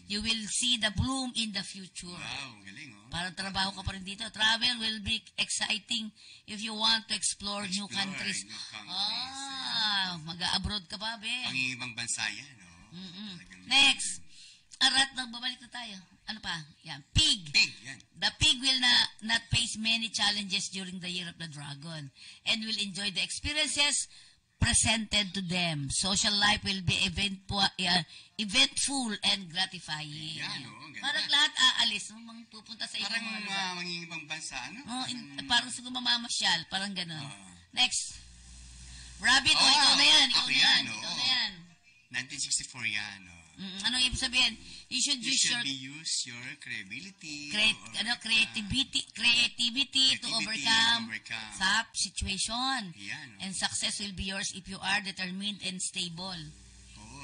You will see the bloom in the future. Wow, galing, Parang trabaho ka pa rin dito. Travel will be exciting if you want to explore new countries. Mag-abroad ka pa, be. Ang ibang bansa yan, Next. Arat, nagbabalik na tayo. Ano pa? Yan. Pig. Yan. The pig will not face many challenges during the year of the dragon and will enjoy the experiences presented to them. Social life will be eventful and gratifying. Yan, parang lahat aalis. Pupunta sa parang ibang lugar. mangingibang bansa, Parang siguro mamamasyal. Parang gano'n. Next. Rabbit. Ikaw na yan. Ikaw na yan. 1964 yan, Anong ibig sabihin? You should use your creativity. Creativity to overcome tough situation. Yan, And success will be yours if you are determined and stable.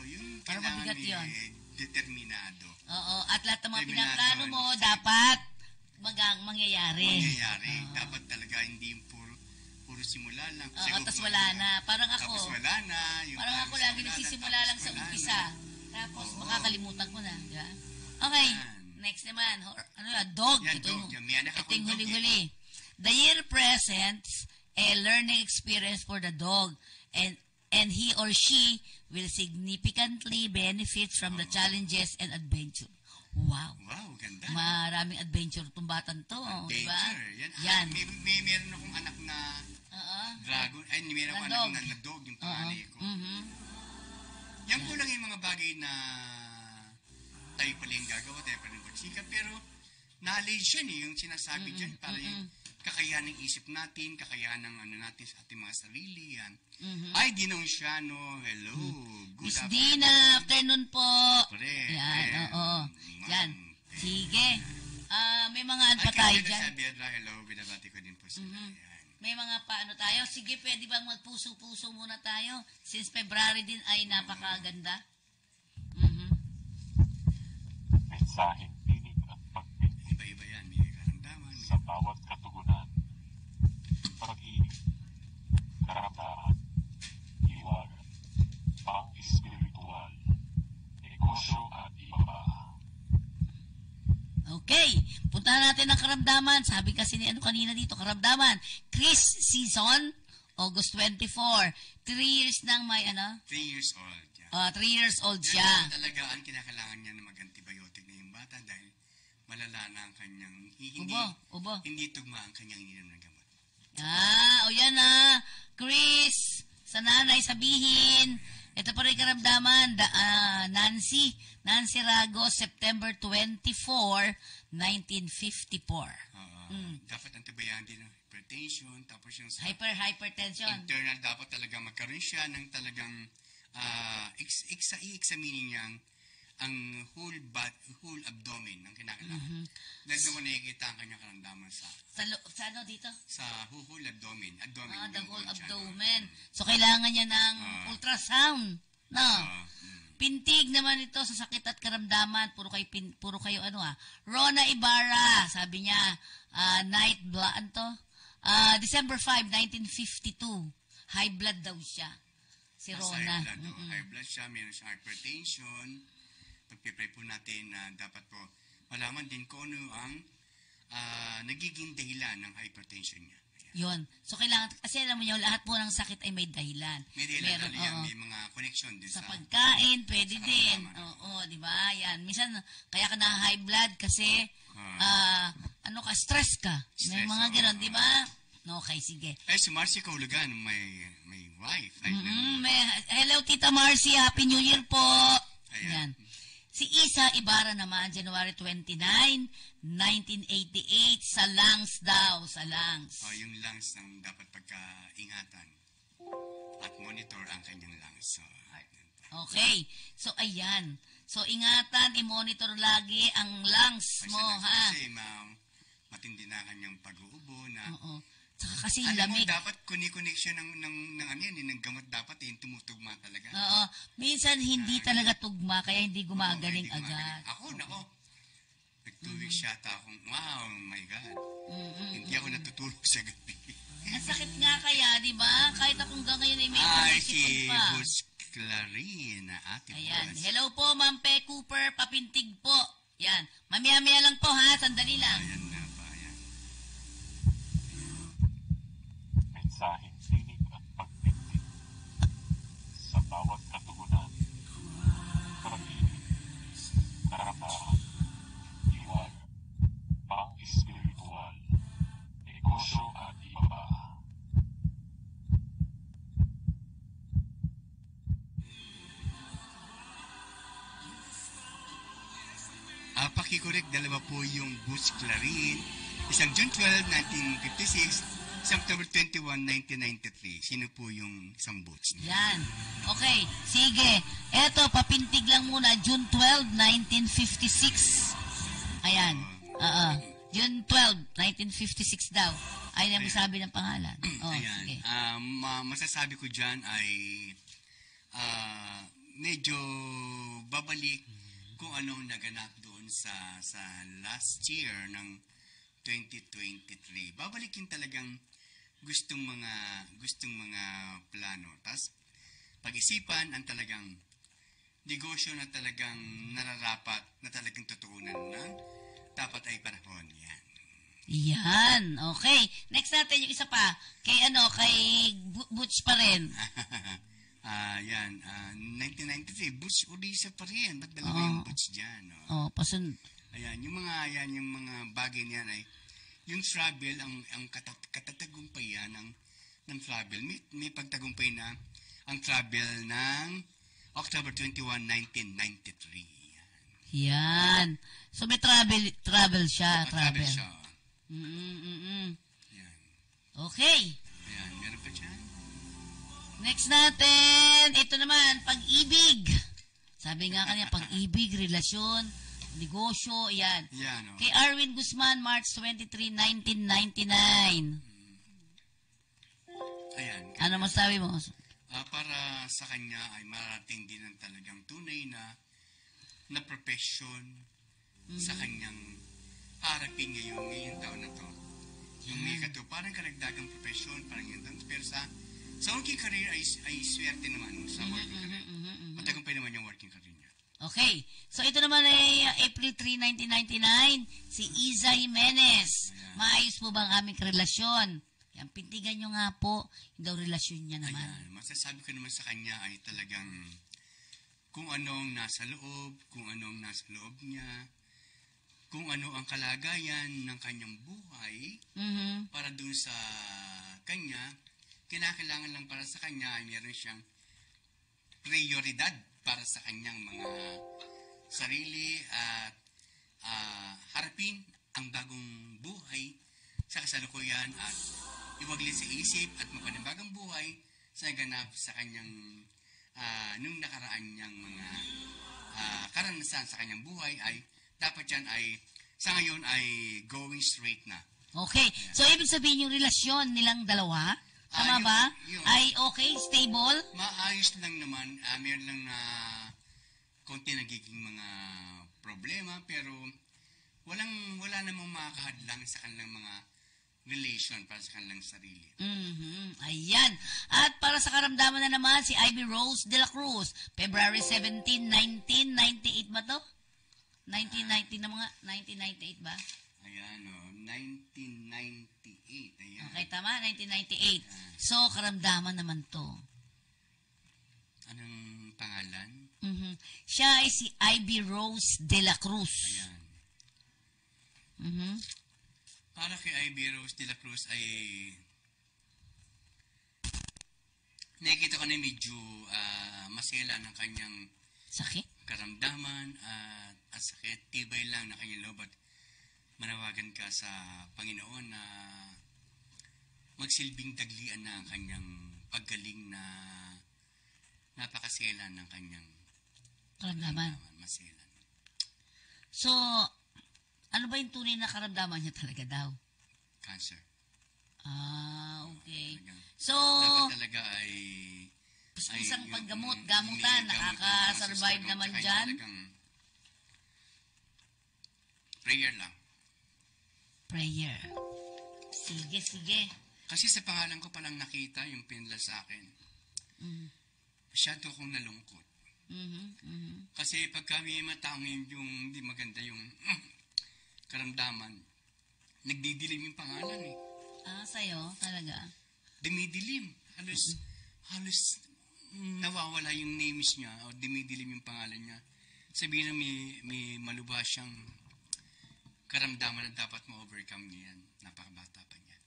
Yung Parang mabigat yun. determinado. At lahat ng mga pinaplano mo, dapat mangyayari. Dapat talaga hindi yung puro simula lang. Oo, tapos wala na. Parang ako. Tapos wala na. Parang ako lagi nagsisimula lang sa umpisa. Tapos makakalimutan ko na. Di ba? Okay. Next naman. Dog. Yan, Ito dog. Yan, ito yung huli-huli. The year presents a learning experience for the dog, and he or she will significantly benefit from the challenges and adventure. Wow. Wow, ganda. Maraming adventure itong batang to. Di ba? Yan. Meron akong anak na dragon. Ay, meron akong anak na dog, yung panganay ko. Yan po lang yung mga bagay na tayo pala yung gagawa, tayo pala yung bagsika. Pero knowledge yan yung sinasabi dyan. Para yung kakayahan ng isip natin, kakayahan ng natin sa ating mga sarili. Yan. Ay, Dinonciano, hello. Good Miss Dina, afternoon po. Yan, oo. Yan. Sige. May mga ano pa tayo dyan. Sa Biedra, hello. Binabati ko din po sila. May mga paano tayo. Sige, pwede bang magpuso-puso muna tayo? Since February din ay napakaganda. Mensaheng tinig at pagpili Iba-iba yan. May karamdaman. sa bawat katugunan, pag-ibig, karamdaman, hiwaga, pang-espiritual, negosyo at iba pa. Okay. Puntahan natin ang karamdaman. Sabi kasi ni kanina dito, karamdaman. Chris Season, August 24. 3 years nang may 3 years old. Yeah. 3 years old siya. Yan talaga ang kinakailangan niya na mag-antibiotic na yung bata dahil malala na ang kanyang Ubo. hindi tugma ang kanyang ininom ng gamot. Yan Chris, sa nanay sabihin, ito pa rin karamdaman, Nancy Rago, September 24, 1954. Dapat antibayan din ang hypertension, tapos yung Hypertension. internal dapat talaga magkaroon siya ng talagang i-examine niya ang whole abdomen ng kinakailangan. Dahil naman nakikita ang kanyang karamdaman sa ano dito? Sa whole abdomen. The whole abdomen. So, kailangan niya ng ultrasound. No? Pintig naman ito sa sakit at karamdaman. Puro kayo Rona Ibarra, sabi niya, night blood, December 5, 1952. High blood daw siya. Si Rona. High blood siya, meron siyang hypertension. Pagpipray po natin na dapat po malaman din kung ano ang nagiging dahilan ng hypertension niya. Yun. So, kailangan, kasi alam mo nyo, lahat po ng sakit ay may dahilan. May dahilan may mga connection din sa pagkain, pwede din. Oo, di ba? Yan. Minsan, kaya ka na high blood kasi, stress ka. May mga gano'n, di ba? Okay, sige. Ay, si Marcy Kahulugan, may wife. Hello, Tita Marcy. Happy New Year po. Ayan. Si Isa Ibarra naman, January 29, 1988, sa lungs daw, sa lungs. Yung lungs ang dapat pagkaingatan at monitor ang kanyang lungs. Okay. So, ayan. So, ingatan, i-monitor lagi ang lungs mo, ha? Kasi matindi na kanyang pag-uubo na. Oo. Saka kasi yung lamig. Dapat connection ng gamot dapat yung tumutugma talaga. Oo. Minsan hindi talaga tugma, kaya hindi gumagaling agad. Ako, nag-2 weeks yata akong, wow, my God. Hindi ako natutulog sa gabi. Ang sakit nga kaya, di ba? Kahit akong hanggang ngayon ay may si Bus Clarine, ate po. Ayan. Hello po, Ma'am Pe Cooper, papintig po. Yan. Mamaya-maya lang po, ha? Sandali lang. Ayan na pa, yan. Mensaheng tinig at pagpili sa bawat katugunan, pag-ibig, karamdaman, hiwaga, pang-espiritual, negosyo at iba pa. Pakikorek, dalawa po yung Bus Clarine. Isang June 12, 1956, isang October 21, 1993. Sino po yung isang boots niya? Yan. Okay. Sige. Eto, papintig lang muna. June 12, 1956. Ayan. June 12, 1956 daw. Ay namin sabi ng pangalan. Ayan. Sige. Masasabi ko dyan ay medyo babalik kung anong naganap doon sa last year ng 2023. Babalikin talagang gustong mga plano. Tapos pag-isipan ang talagang negosyo na talagang nararapat na talagang tutuunan na dapat ay panahon. Yan. Yan. Okay. Next natin yung isa pa. Kay Butch pa rin. Yan. 1993, Butch Odisa pa rin. Ba't dalawa yung Butch dyan? No? Ayan, yung mga bagay niyan ay yung travel, ang katatagumpayan ng travel. May pagtagumpay na ang travel ng October 21, 1993. Yan. So may travel siya. Travel siya. Yan. Okay. Ayan, meron pa dyan. Next natin, ito naman, pag-ibig. Sabi nga kanya, pag-ibig, relasyon, negosyo, yan. Yan, oh. Kay Arwin Guzman, March 23, 1999. Ayan. Ano masabi mo? Para sa kanya ay marating din ang talagang tunay na profession sa kanyang harapin ngayong taon na to. Yung may parang karagdagang profession, parang yun doon. Pero sa working career ay swerte naman sa working career. Matagumpay naman yung working career niya. Okay. So, ito naman ay April 3, 1999. Si Iza Jimenez. Maayos po ba ang aming relasyon? Yan, pintigan nyo nga po yung relasyon niya naman. Ayan. Masasabi ko naman sa kanya ay talagang kung anong nasa loob niya, kung ano ang kalagayan ng kanyang buhay para dun sa kanya, kinakailangan lang para sa kanya ay meron siyang prioridad para sa kanyang mga sarili at harapin ang bagong buhay sa kasalukuyan at iwaglit sa isip at mapanibagang buhay sa ganap sa kanyang nung nakaraan niyang mga karanasan sa kanyang buhay ay dapat yan ay sa ngayon ay going straight na. Okay. So, ibig sabihin yung relasyon nilang dalawa, tama ba? Ay okay, stable? Maayos lang naman. Meron lang na konti nagiging mga problema pero wala namang makakahadlang sa kanilang mga relation para sa kanilang sarili. Ayan. At para sa karamdaman na naman, si Ivy Rose de la Cruz, February 17, 1998 ba to? 1990 na mga, 1998 ba? Ayan, 1998. Ayan. Okay, tama? 1998. So, karamdaman naman to. Anong pangalan? Siya ay si Ivy Rose de la Cruz. Ayan. Para kay Ivy Rose de la Cruz ay nakikita ko na medyo masela ng kanyang sakit, karamdaman at sakit. Tibay lang na kanyang loob at manawagan ka sa Panginoon na magsilbing taglian na ang kanyang paggaling na napakasela ng kanyang karamdaman. Masela. So, ano ba yung tunay na karamdaman niya talaga daw? Cancer. Okay. So, dapat talaga ay isang gamutan, nakaka-survive naman dyan. Prayer lang. Prayer. Sige. Kasi sa pangalan ko palang nakita yung pinla sa akin. Masyado akong nalungkot. Kasi pag kami matangin yung hindi maganda yung karamdaman, nagdidilim yung pangalan eh. Sa'yo? Talaga? Dumidilim. Halos nawawala yung names niya o dumidilim yung pangalan niya. Sabihin na may malubha siyang karamdaman na dapat ma-overcome niya yan. Napakabata pa niya.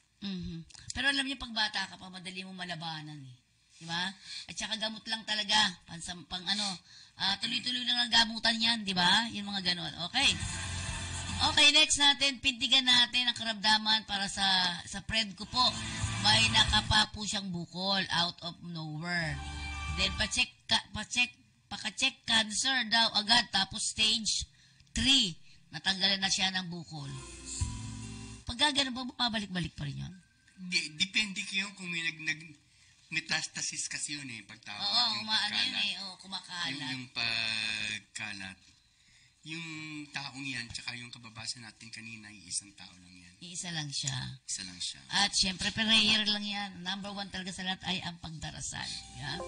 Pero alam niyo, pag bata ka pa, madali mo malabanan eh. Diba? At saka gamot lang talaga. Tuloy-tuloy lang ang gamutan yan, diba? Yung mga ganon. Okay. Okay, next natin, pintigan natin ang karamdaman para sa friend ko po. May nakapa po siyang bukol out of nowhere. Then, paka-check cancer daw agad. Tapos stage 3, natanggalan na siya ng bukol. Pag gano'n ba, mabalik-balik pa rin yun? Depende kayo kung may metastasis kasi yun eh. Pagtawag. Oo, kumakalat. Yung pagkalat. yung taong yan, tsaka yung kababasa natin kanina, isang tao lang yan. Iisa lang siya. Isa lang siya. At syempre, prayer lang yan. Number 1 talaga sa lahat ay ang pagdarasal. Yeah?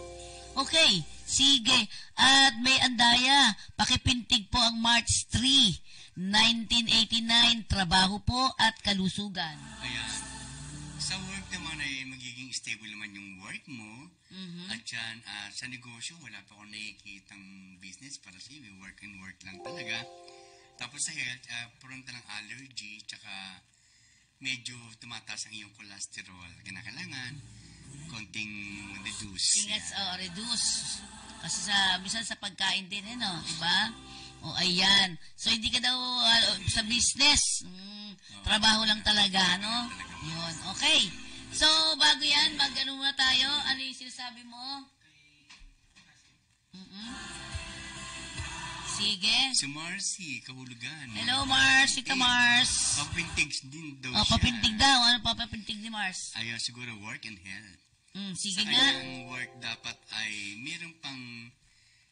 Okay, sige. At may andaya, pakipintig po ang March 3, 1989, trabaho po at kalusugan. Ayan. Sa work naman ay magiging stable naman yung work mo. At dyan, sa negosyo, wala pa akong nakikitang business para sa iyo. Work and work lang talaga. Tapos sa health, prone ka ng allergy, tsaka medyo tumataas ang iyong cholesterol. Kinakailangan, konting reduce. Ingat, reduce. Kasi minsan sa pagkain din, diba? O, ayan. So, hindi ka daw sa business. Trabaho lang talaga, no? Yun, okay. So, bago yan, mag-ano muna tayo. Ano yung sinasabi mo? Sige. Si Marcy, kahulugan. Hello, Mars. Ika, Mars. Papintig din daw O, siya. papintig daw. Ano papapintig ni Mars? Ayun, siguro work and health. Sige Sa nga. kanyang work dapat ay meron pang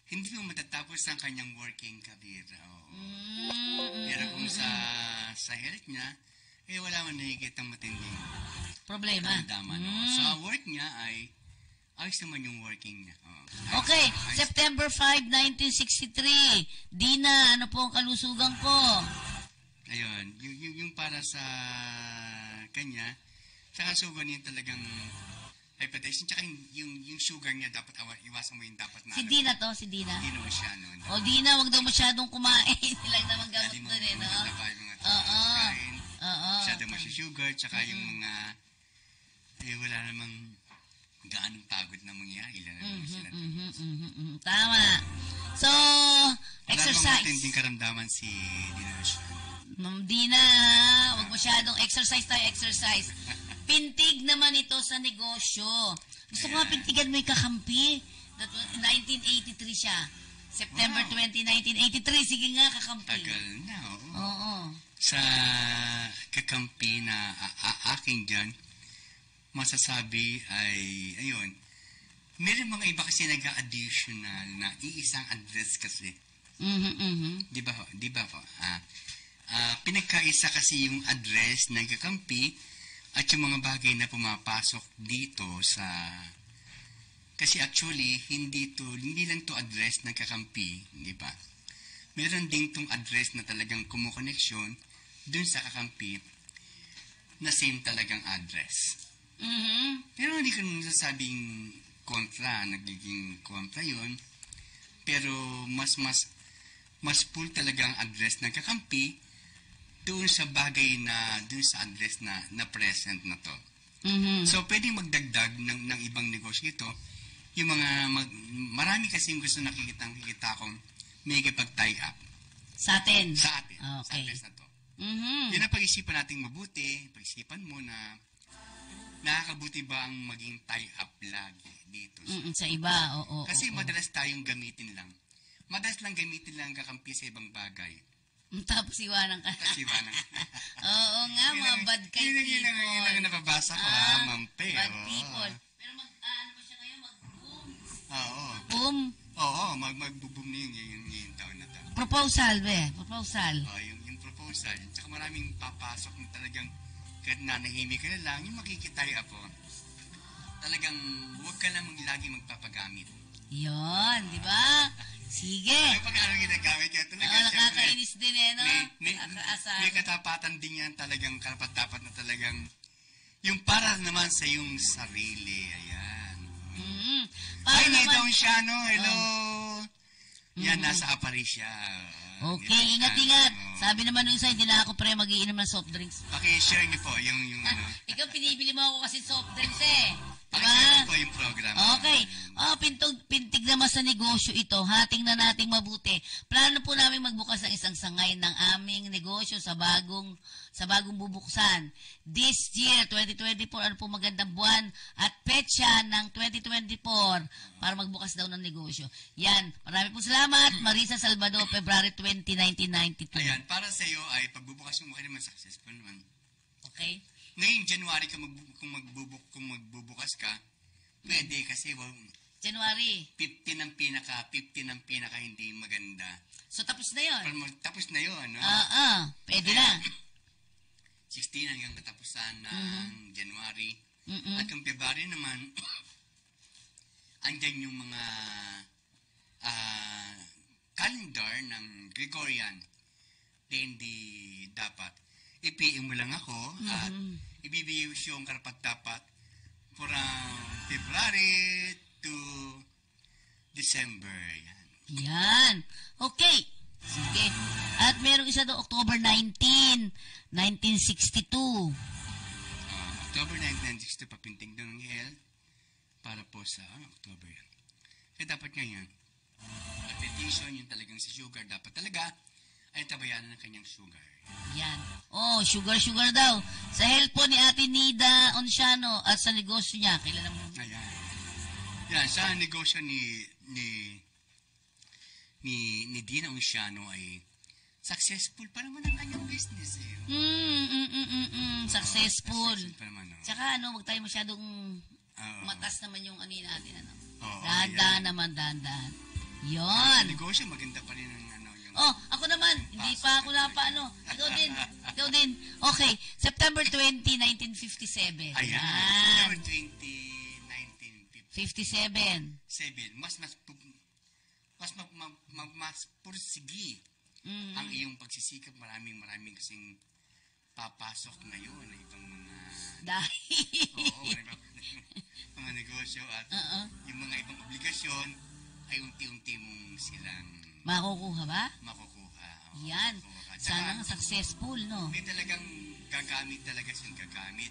hindi mo matatapos ang kanyang working career. Pero kung sa health niya, wala man nakikitang matinding Problema. damdaman. Sa work niya ay ayos naman yung working niya. Okay, September 5, 1963. Dina, ano po ang kalusugan ko? Ayun, yung para sa kanya, sa kasugan niya talagang hypertension, tsaka yung sugar niya dapat iwasan mo yung dapat na. Si Dina to, si Dina. Hindi naman siya, no? O Dina, wag daw masyadong kumain. Ilang naman gamot doon no? Oo. Masyado mo siya sugar, tsaka yung mga, wala namang gaanong pagod na mangyayari. Tama. So, exercise. Wala namang matinding karamdaman si Dina siya. Ma'am Dina, wag masyadong exercise tayo, exercise. Pintig naman ito sa negosyo. Gusto ko nga pintigan mo yung kakampi. 1983 siya. September 20, 1983. Sige nga, kakampi. Tagal na, Oo. Sa kakampi na aking dyan, masasabi ay, ayun, meron mga iba kasi nag-additional na iisang address kasi. Di ba po? Pinagkaisa kasi yung address ng kakampi at yung mga bagay na pumapasok dito sa... Kasi actually, hindi lang to address ng kakampi, di ba? Meron din tong address na talagang kumukoneksyon dun sa kakampi na same talagang address. Pero hindi ko masasabing kontra, nagiging kontra yun. Pero mas full talaga ang address ng kakampi doon sa bagay na, doon sa address na present na to. So, pwedeng magdagdag ng ibang negosyo ito. Yung marami kasi gusto nakikita kong may kapag-tie up. Sa atin? Sa atin. Okay. Sa address na to. Yun ang pag-isipan natin mabuti. Pag-isipan mo na nakakabuti ba ang maging tie-up lagi dito? Sa iba, oo. Kasi madalas tayong gamitin lang. Madalas lang gamitin lang kakampi sa ibang bagay. Tapos iwanan ka. Oo nga, mga bad kay people. Yun ang nababasa ko, Ma'am Pe. Bad people. Pero ano ba siya ngayon? Mag-boom? Oo. Boom? Oo, mag-boom na yung taon na to. Proposal, proposal. Yung proposal. Tsaka maraming papasok na talagang kahit nanahimik ka na lang, yung makikitay po. Talagang huwag ka lang lagi magpapagamit. Yun, di ba? Sige. Pag ginagamit yan, talaga nakakainis din no? May katapatan din yan talagang karapat-dapat na talagang yung para naman sa yung sarili. Ayan. Ay, may down siya, no? Hello. Yan, nasa Aparicia. Okay, ingat-ingat. Sabi naman nung isa, hindi na ako mag-iinom ng soft drinks. Paki-share niyo po yung ano. Ikaw, pinibili mo ako kasi soft drinks eh. Paki-share po yung program. Okay. Pintig naman sa negosyo ito. Hating na nating mabuti. Plano po namin magbukas ng isang sangay ng aming negosyo sa bagong bubuksan. This year, 2024, ano po magandang buwan at petsa ng 2024 para magbukas daw ng negosyo. Yan. Marami po salamat. Marisa Salvador, February 20, 1992. Ayan, para sa iyo ay pagbubukas mo naman successful naman. Okay. Ngayong January kung magbubukas ka, pwede kasi January. 15 ang pinaka hindi maganda. So, tapos na yun. Tapos na yun, no? Pwede na. 16 hanggang katapusan ng January. At yung February naman, andyan yung mga calendar ng Gregorian na hindi dapat. Ipiin mo lang ako at ibibigay ko yung karapat-dapat from February to December. Yan. Okay. Sige. At merong isa doon, October 19, 1962. October 19, 1962, papinting doon ng health para po sa October yan. Kaya dapat ngayon, petition yung talagang si sugar, dapat talaga ay tabayanan ng kanyang sugar. Yan. Oh, sugar daw. Sa health po ni Ate Nida Onciano at sa negosyo niya, kilala mo. Ayan. Yan, sa negosyo ni Dina Onciano ay successful pa naman ang kanyang business eh. Successful. Pa naman, no? Tsaka wag tayo masyadong matas naman yung natin, Oo, dahan-dahan ayan. naman, dahan-dahan. Ang Yon. negosyo, maganda pa rin ang yung... Oh, ako naman, hindi pa ako napaano. Ikaw din. Okay, September 20, 1957. Ayan. September 20, 57. 1957. Mas pursigi ang iyong pagsisikap. Maraming kasing papasok ngayon na ibang mga... Dahil. mga negosyo at yung mga ibang obligasyon ay unti-unti mong silang Makukuha ba? makukuha. Yan. Makukuha. Sana Tsaka, successful, no? may talagang gagamit talaga siyang gagamit.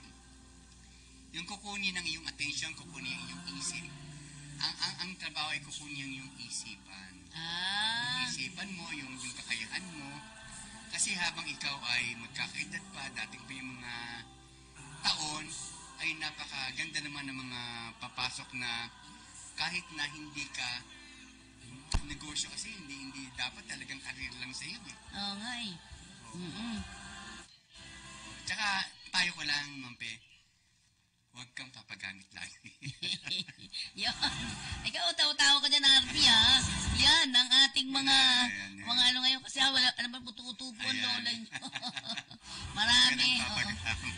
Yung kukunin ng iyong attention, kukunin ang iyong isip. Ang trabaho ay kukunin ang iyong isipan. Yung isipan mo, yung kakayahan mo. Kasi habang ikaw ay magkakaedad pa, dating pa yung mga taon, ay napakaganda naman ng mga papasok na kahit na hindi ka negosyo kasi hindi dapat talagang career lang sa iyo. Oo nga eh. Tsaka payo ko lang, Mampe, huwag kang papagamit lagi. Yan. Ikaw, tawa-tawa ka dyan, Arby, ha? Yan, ang ating mga ngayon kasi wala naman pututupo ang lola nyo. Marami.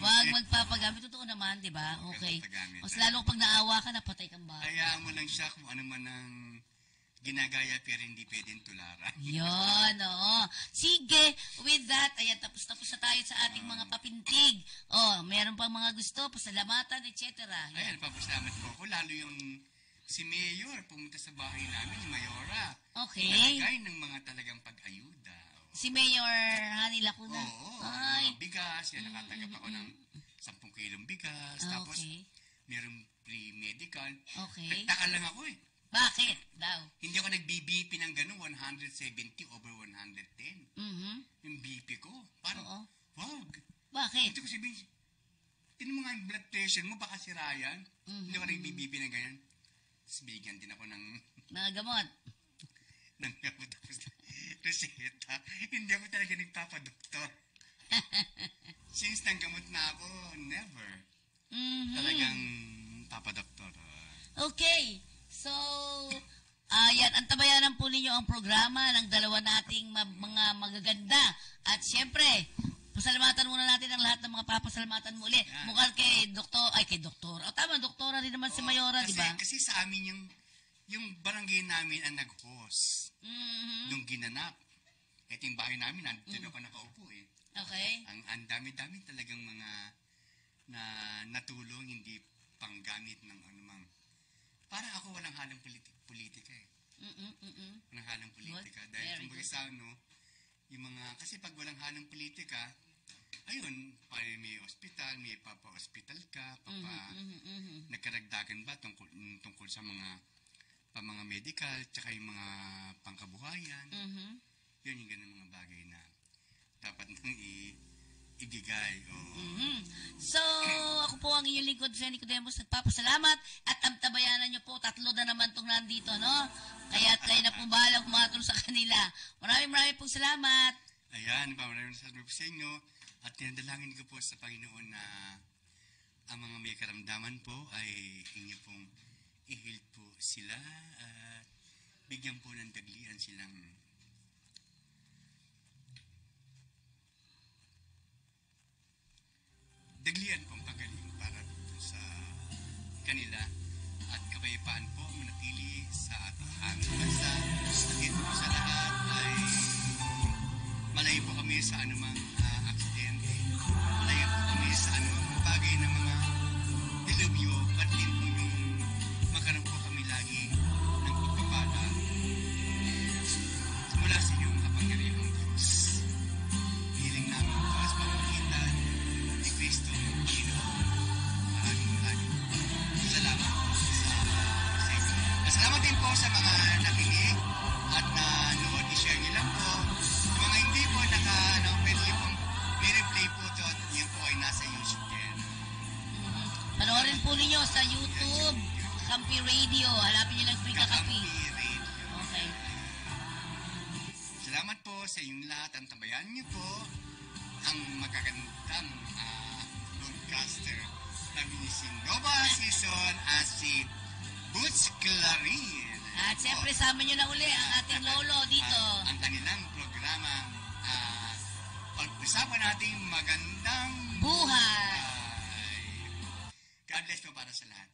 Huwag magpapagamit. Totoo naman, di ba? Okay. Mas lalo pag naawa ka, napatay kang bata. Hayaan mo lang siya kung ano man ang ginagaya pero hindi pwedeng tularan. Yun, oo. Sige, with that, ayan, tapos na tayo sa ating mga papintig. Meron pang mga gusto, pasalamatan, etc. Ayan, papasalamat po ako. Lalo yung si Mayor, pumunta sa bahay namin, ni Mayora. Okay. Nalagay ng mga talagang pag-ayuda. Si Mayor Hani Lacuna. Oo, Ay. mga bigas. Yan, nakatanggap ako ng 10 kilong bigas. Tapos, Okay. merong free medical. Okay. Nagtaka lang ako eh. Bakit daw? Hindi ako nag-BBP ng gano'n, 170 over 110. Yung BP ko. Parang, Oo. wow. Bakit? Ito ko sabihin, tinan mo nga yung blood pressure mo, baka sirayan. Hindi ako nag-BBP ng ganyan. Tapos bigyan din ako ng Mga gamot. gamot. Tapos reseta. Hindi ako talaga nagpapadoktor. Since nanggamot na ako, never. Talagang papadoktor. Okay. So, yan, antabayanan po ninyo ang programa ng dalawa nating mga magaganda. At syempre, pasalamatan muna natin ang lahat ng mga papasalamatan muli. Mukhang kay doktor. Tama, doktora rin naman si Mayora, di ba? Kasi sa amin yung barangay namin ang nag-host nung ginanap. Ito yung bahay namin, nandito ako nakaupo eh. Okay. Ang dami-dami talagang mga na natulong, hindi panggamit ng anumang. Para ako walang halang politika eh. Walang halang politika. Good. Dahil Very kumbaga good. sa yung mga, kasi pag walang halang politika, ayun, may hospital, may papa-hospital ka, nagkaragdagan ba tungkol sa mga medical, tsaka yung mga pangkabuhayan. Yun yung ganun mga bagay na dapat nang ibigay. So, ako po ang inyong lingkod, Fenny Codemos, nagpapasalamat at antabayanan nyo po, 3 na naman itong nandito, no? Kaya't kayo na po bahala kumatulong sa kanila. Maraming pong salamat. Ayan, maraming salamat po sa inyo at tinadalangin ko po sa Panginoon na ang mga may karamdaman po ay inyo pong i-heal po sila at bigyan po ng daglian silang pong pagaling para po sa kanila at kapayapaan po manatili sa ating aming bansa. Higit po sa lahat ay malayo po kami sa anumang aksidente. Malayo po kami sa anumang bagay ng mga dilubyo. Patin po yung makaroon po kami lagi ng pagpapala mula sa iyong kapangyarihang Diyos. Hiling namin po sa pamamagitan ni Kristo ang Panginoon. Maraming salamat po sa inyo. Salamat din po sa mga nakinig at nanood. I-share niyo lang po. Kung mga hindi po pwede niyo pong i-replay po ito at yan po ay nasa YouTube din. Panoorin po ninyo sa YouTube, Kampi Radio. Hanapin niyo lang Frika Kampi. Kakampi Radio. Okay. Salamat po sa inyong lahat. Ang tabayan niyo po ang magagandang broadcaster na binising Nova Season as si Butch Clarin. At siyempre, sama nyo na uli ang ating lolo dito. Ang kanilang programa, pag-usapan natin magandang Buhay! God bless po para sa lahat.